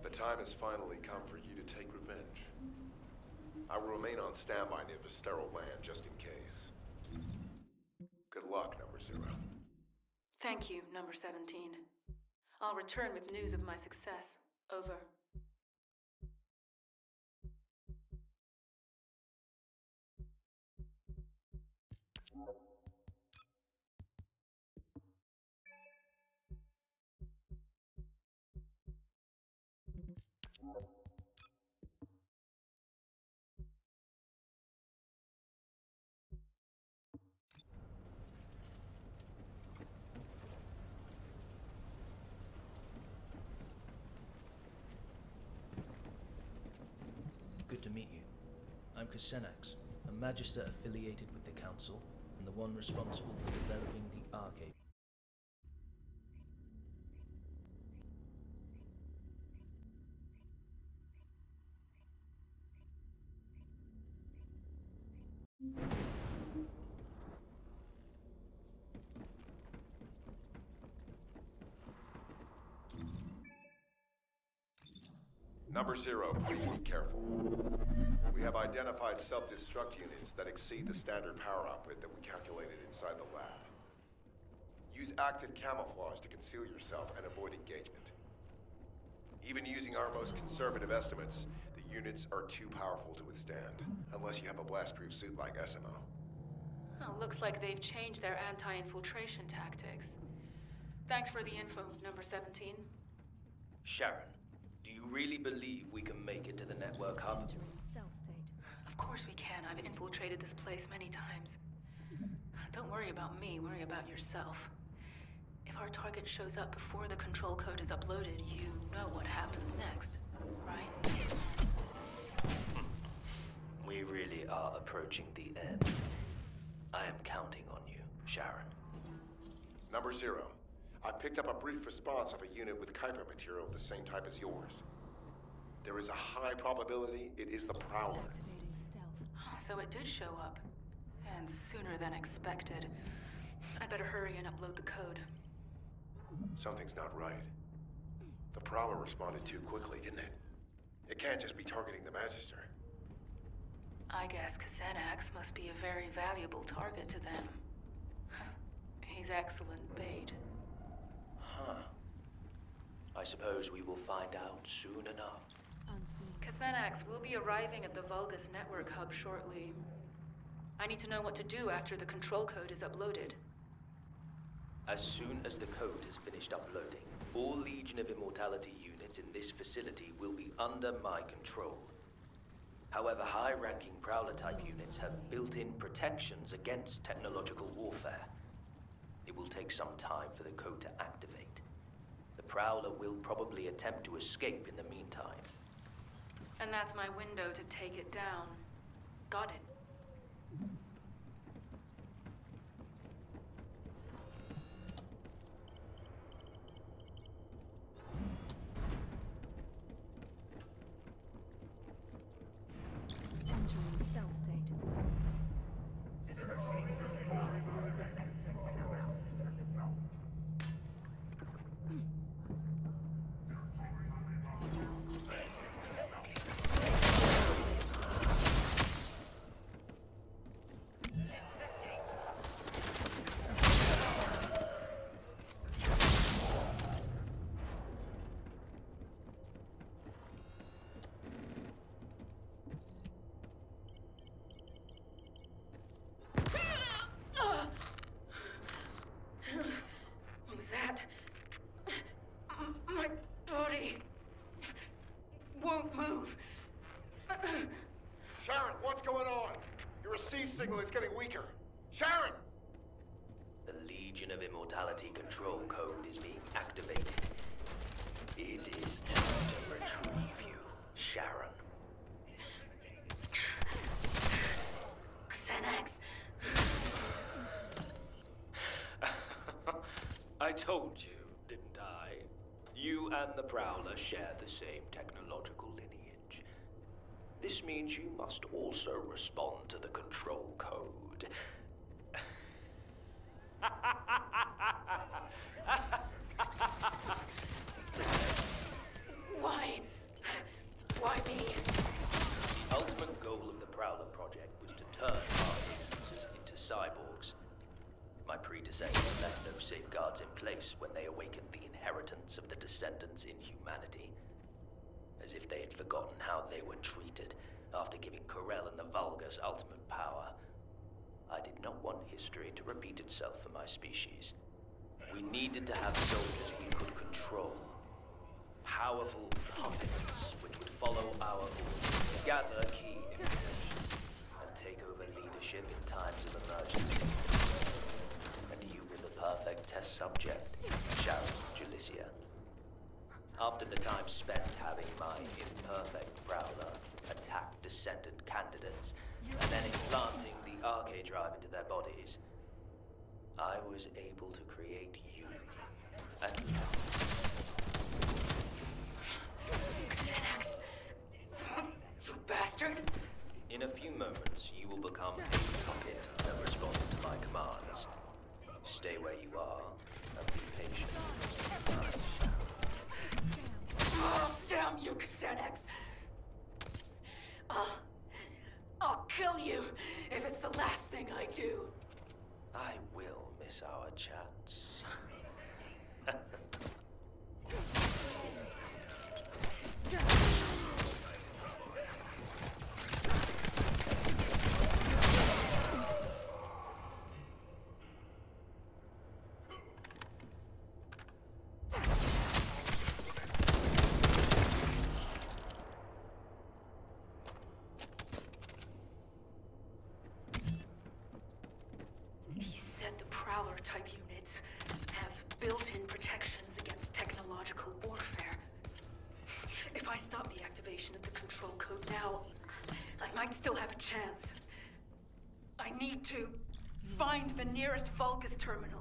The time has finally come for you to take revenge. I will remain on standby near the Sterile Land just in case. Good luck, Number 0. Thank you, Number 17. I'll return with news of my success. Over. Good to meet you. I'm Kusenax, a Magister affiliated with the Council, and the one responsible for developing the arcade. Number 0, please be careful. We have identified self-destruct units that exceed the standard power output that we calculated inside the lab. Use active camouflage to conceal yourself and avoid engagement. Even using our most conservative estimates, the units are too powerful to withstand, unless you have a blast-proof suit like SMO. Oh, looks like they've changed their anti-infiltration tactics. Thanks for the info, Number 17. Sharon, do you really believe we can make it to the network hub? Stealth state. Of course we can. I've infiltrated this place many times. Don't worry about me, worry about yourself. If our target shows up before the control code is uploaded, you know what happens next, right? We really are approaching the end. I am counting on you, Sharon. Number 0, I picked up a brief response of a unit with Kuiper material of the same type as yours. There is a high probability it is the Prowler. Activating stealth. So it did show up. And sooner than expected. I'd better hurry and upload the code. Something's not right. The Prowler responded too quickly, didn't it? It can't just be targeting the Magister. I guess Kusenax must be a very valuable target to them. He's excellent bait. Huh. I suppose we will find out soon enough. Unseen. Kusenax will be arriving at the Vulgus network hub shortly. I need to know what to do after the control code is uploaded. As soon as the code is finished uploading, all Legion of Immortality units operations in this facility will be under my control. However, high-ranking Prowler-type units have built-in protections against technological warfare. It will take some time for the code to activate. The Prowler will probably attempt to escape in the meantime. And that's my window to take it down. Got it. Entering stealth state. What was that? My body won't move. Sharon, what's going on? Your receive signal is getting weaker. Sharon! The Legion of Immortality control code is being activated. It is time to retrieve you, Sharon. Xanax. I told you, didn't I? You and the Prowler share the same technological lineage. This means you must also respond to the control code. Why? Why me? The ultimate goal of the Prowler project was to turn Army users into cyborgs. My predecessors left no safeguards in place when they awakened the inheritance of the descendants in humanity. As if they had forgotten how they were treated after giving Corel and the Vulgus ultimate power. I did not want history to repeat itself for my species. We needed to have soldiers we could control. Powerful puppets which would follow our orders, gather key information, and take over leadership in times of emergency. And you were the perfect test subject, Sharon Julicia. After the time spent having my imperfect Prowler attack Descendant candidates, and then implanting the arcade drive into their bodies, I was able to create you. And Xanax. You bastard. in a few moments, you will become a puppet that responds to my commands. Stay where you are and be patient. Oh, damn you, Xanax. I'll kill you if it's the last thing I do. I will miss our chats. He said the Prowler-type units have built-in protections against technological warfare. If I stop the activation of the control code now, I might still have a chance. I need to find the nearest Vulgus terminal.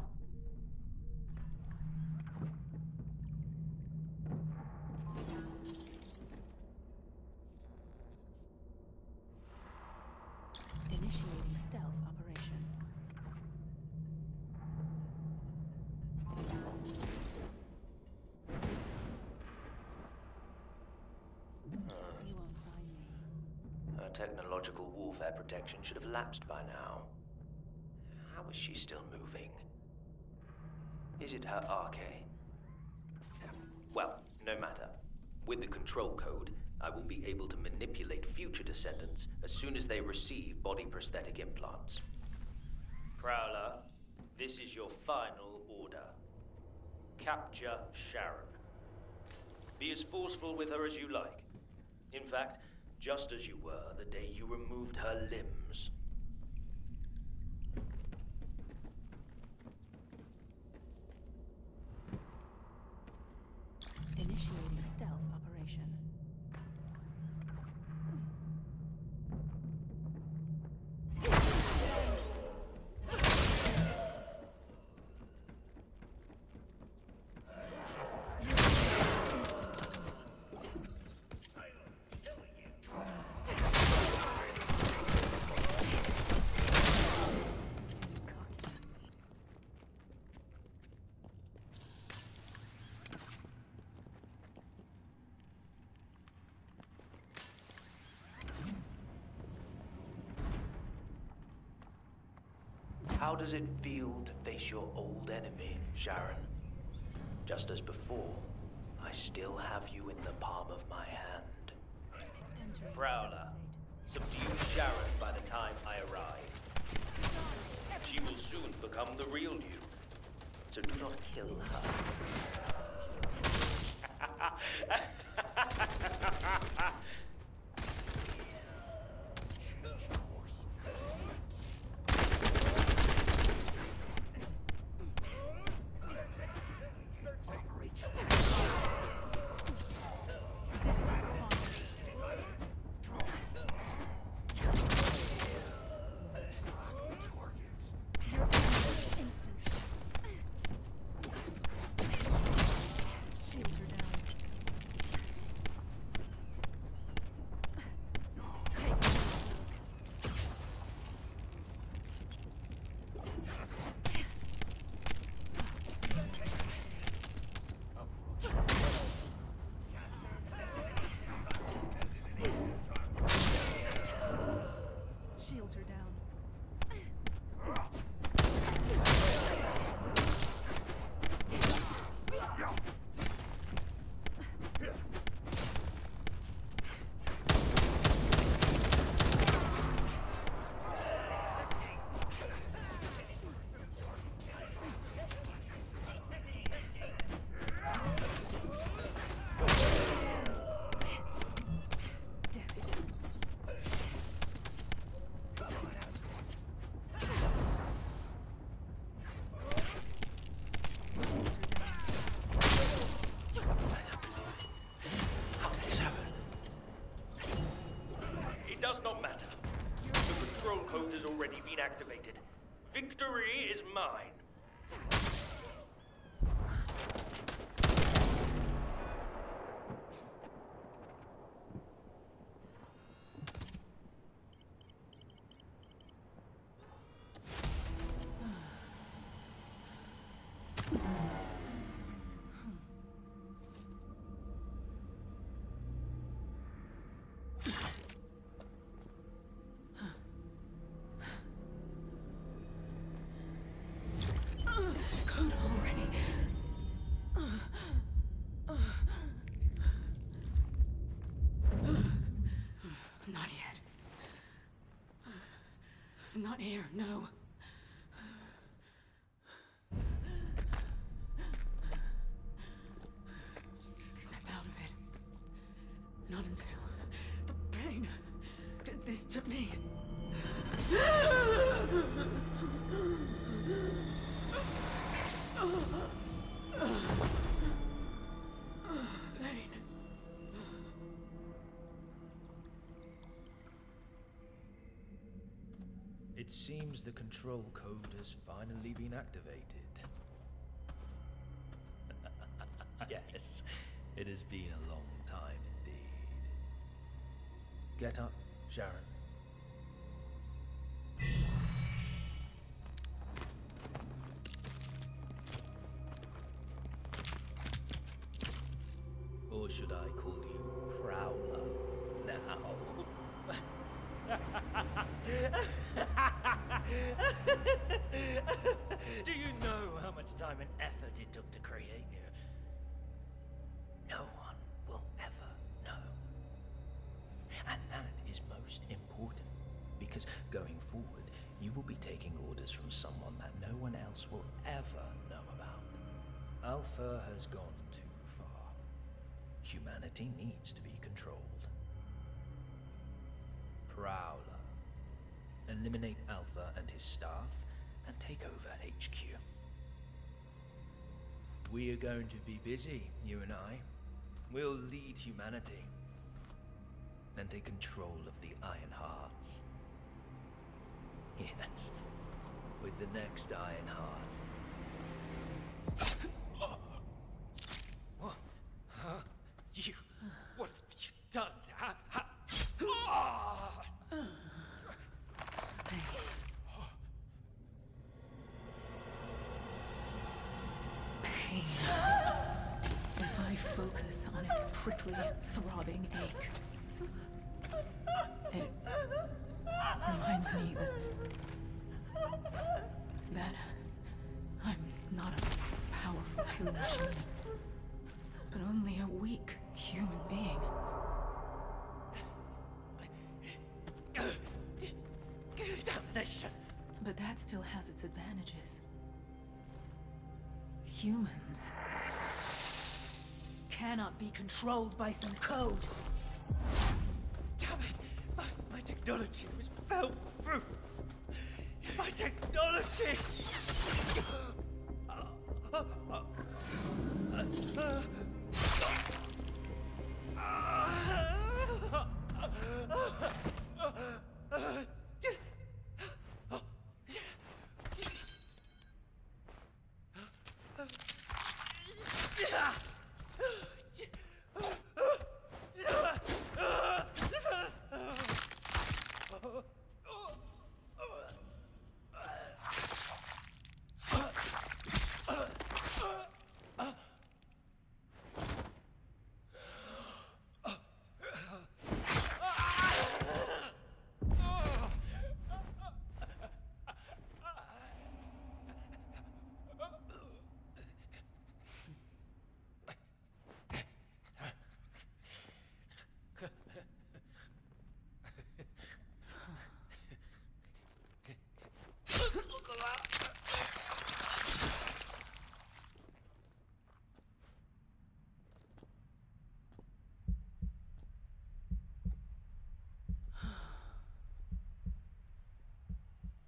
Initiating stealth operation. You won't find me. Her technological warfare protection should have lapsed by now. How is she still moving? Is it her arcade? Well, no matter. With the control code, I will be able to manipulate future descendants as soon as they receive body prosthetic implants. Prowler, this is your final order. Capture Sharon. Be as forceful with her as you like. In fact, just as you were the day you removed her limbs. Initiating stealth operation. How does it feel to face your old enemy, Sharon? Just as before, I still have you in the palm of my hand. Prowler, subdue Sharon by the time I arrive. She will soon become the real you, so do not kill her. Shields are down. It does not matter. The control code has already been activated. Victory is mine. Code already. Not yet. Not here, no. Snap out of it. Not until the pain did this to me. Pain. It seems the control code has finally been activated. Yes, it has been a long time indeed. Get up, Sharon. Or should I call you Prowler now? Do you know how much time and effort it took to create you? No one will ever know. And that is most important, because going forward, you will be taking orders from someone that no one else will ever know about. Alpha has gone too far. Humanity needs to be controlled. Prowler. Eliminate Alpha and his staff and take over HQ. We are going to be busy, you and I. We'll lead humanity and take control of the Iron Hearts. Yes, with the next Iron Heart. What? Huh? You... What have you done? Pain. If I focus on its prickly, throbbing ache, it reminds me that I'm not a powerful killing machine, but only a weak human being. Damnation! But that still has its advantages. Humans cannot be controlled by some code. Damn it! My technology was fail-proof! My technology!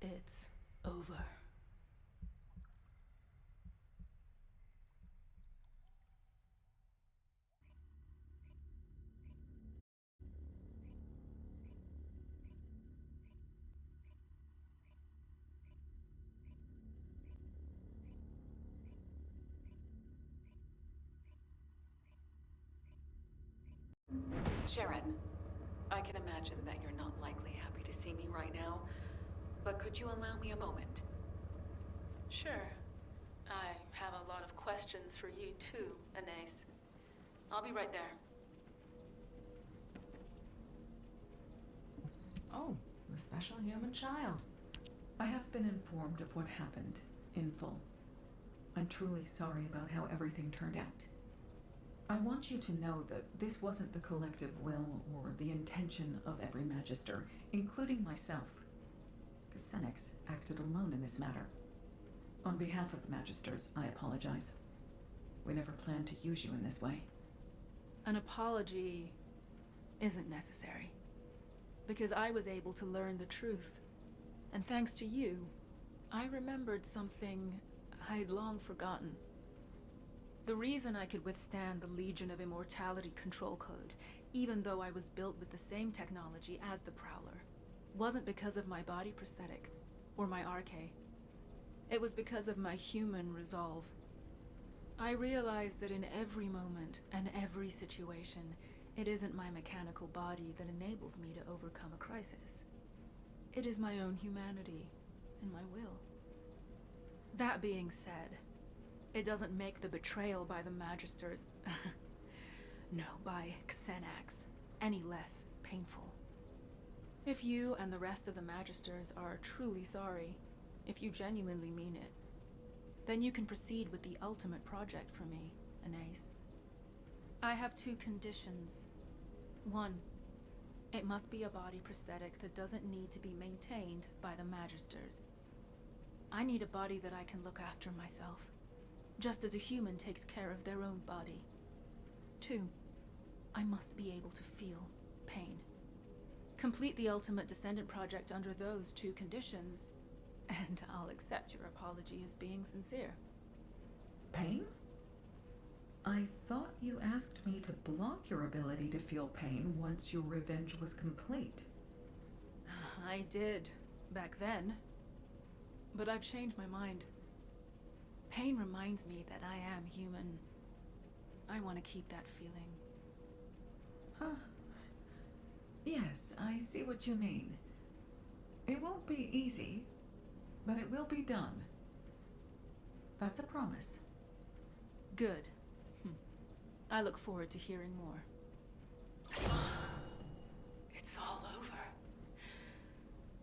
It's over. Sharon, I can imagine that you're not likely happy to see me right now, but could you allow me a moment? Sure. I have a lot of questions for you too, Anais. I'll be right there. Oh, the special human child. I have been informed of what happened, in full. I'm truly sorry about how everything turned out. I want you to know that this wasn't the collective will or the intention of every Magister, including myself. Kusenex acted alone in this matter. On behalf of the Magisters, I apologize. We never planned to use you in this way. An apology isn't necessary, because I was able to learn the truth. And thanks to you, I remembered something I'd long forgotten. The reason I could withstand the Legion of Immortality control code, even though I was built with the same technology as the Prowler, wasn't because of my body prosthetic, or my RK. It was because of my human resolve. I realized that in every moment and every situation, it isn't my mechanical body that enables me to overcome a crisis. It is my own humanity and my will. That being said, it doesn't make the betrayal by the Magisters, no, by Kusenax, any less painful. If you and the rest of the Magisters are truly sorry, if you genuinely mean it, then you can proceed with the ultimate project for me, Anais. I have two conditions. One, it must be a body prosthetic that doesn't need to be maintained by the Magisters. I need a body that I can look after myself, just as a human takes care of their own body. Two, I must be able to feel pain. Complete the Ultimate Descendant project under those two conditions, and I'll accept your apology as being sincere. Pain? I thought you asked me to block your ability to feel pain once your revenge was complete. I did, back then. But I've changed my mind. Pain reminds me that I am human. I want to keep that feeling. Huh. Yes, I see what you mean. It won't be easy, but it will be done. That's a promise. Good. I look forward to hearing more. It's all over.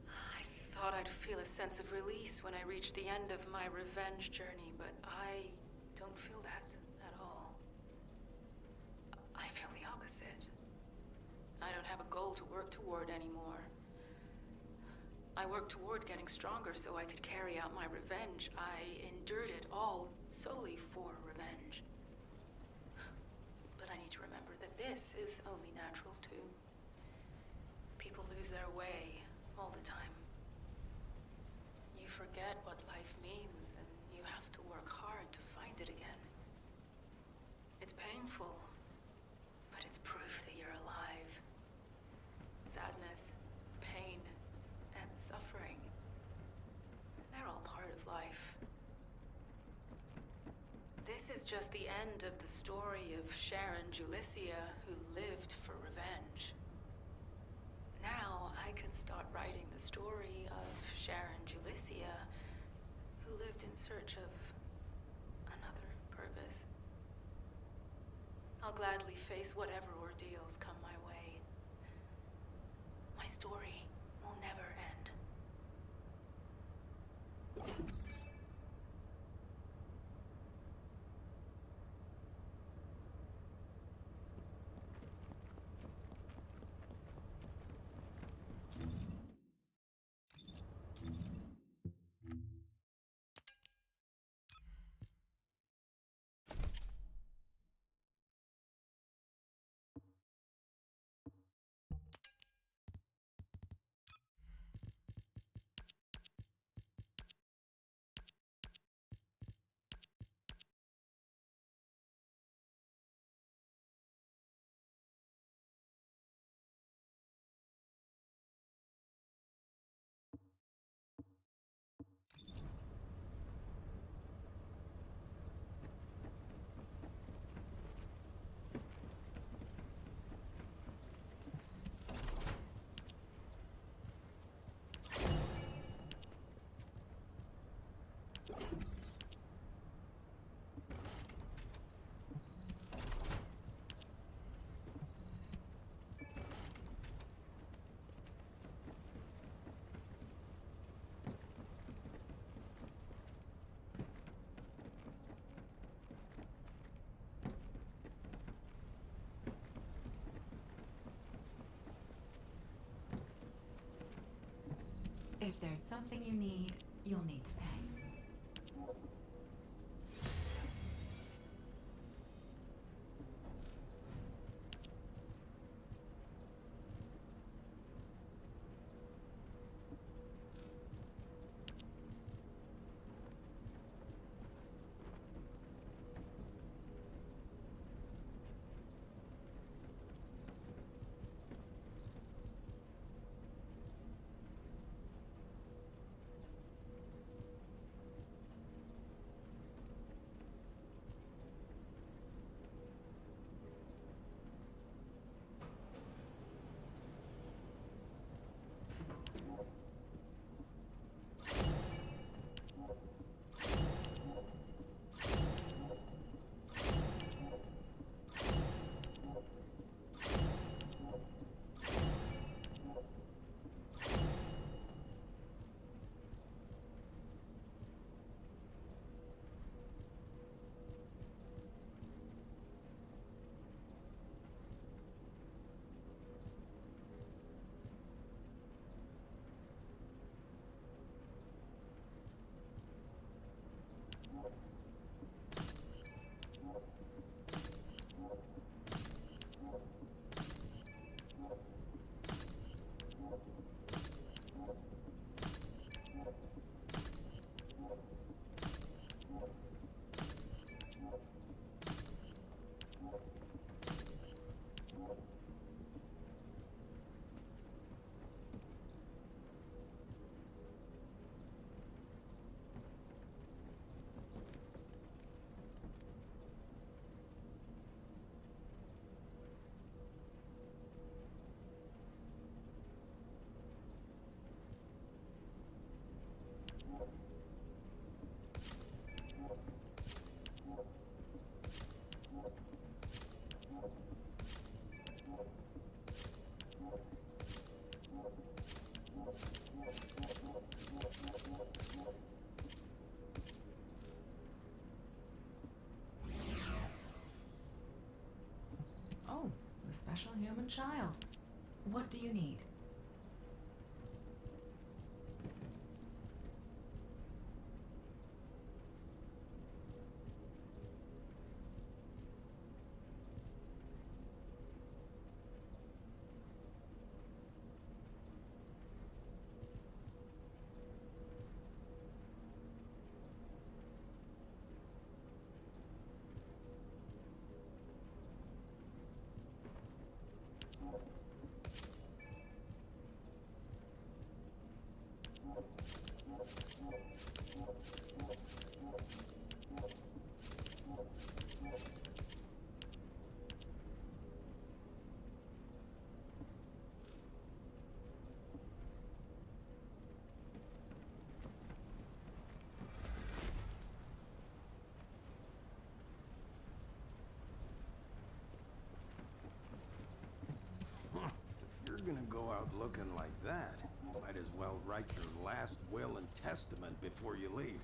I thought I'd feel a sense of release when I reached the end of my revenge journey, but I don't feel that at all. I feel the opposite. I don't have a goal to work toward anymore. I worked toward getting stronger so I could carry out my revenge. I endured it all solely for revenge. But I need to remember that this is only natural too. People lose their way all the time. You forget what life means and you have to work hard to find it again. It's painful, but it's proof that you're alive. Sadness, pain, and suffering, they're all part of life. This is just the end of the story of Sharon Julicia, who lived for revenge. Now I can start writing the story of Sharon Julicia, who lived in search of another purpose. I'll gladly face whatever ordeals come my way. My story will never end. If there's something you need, you'll need to pay. special human child. What do you need? If you're gonna go out looking like that, might as well write your last will and testament before you leave.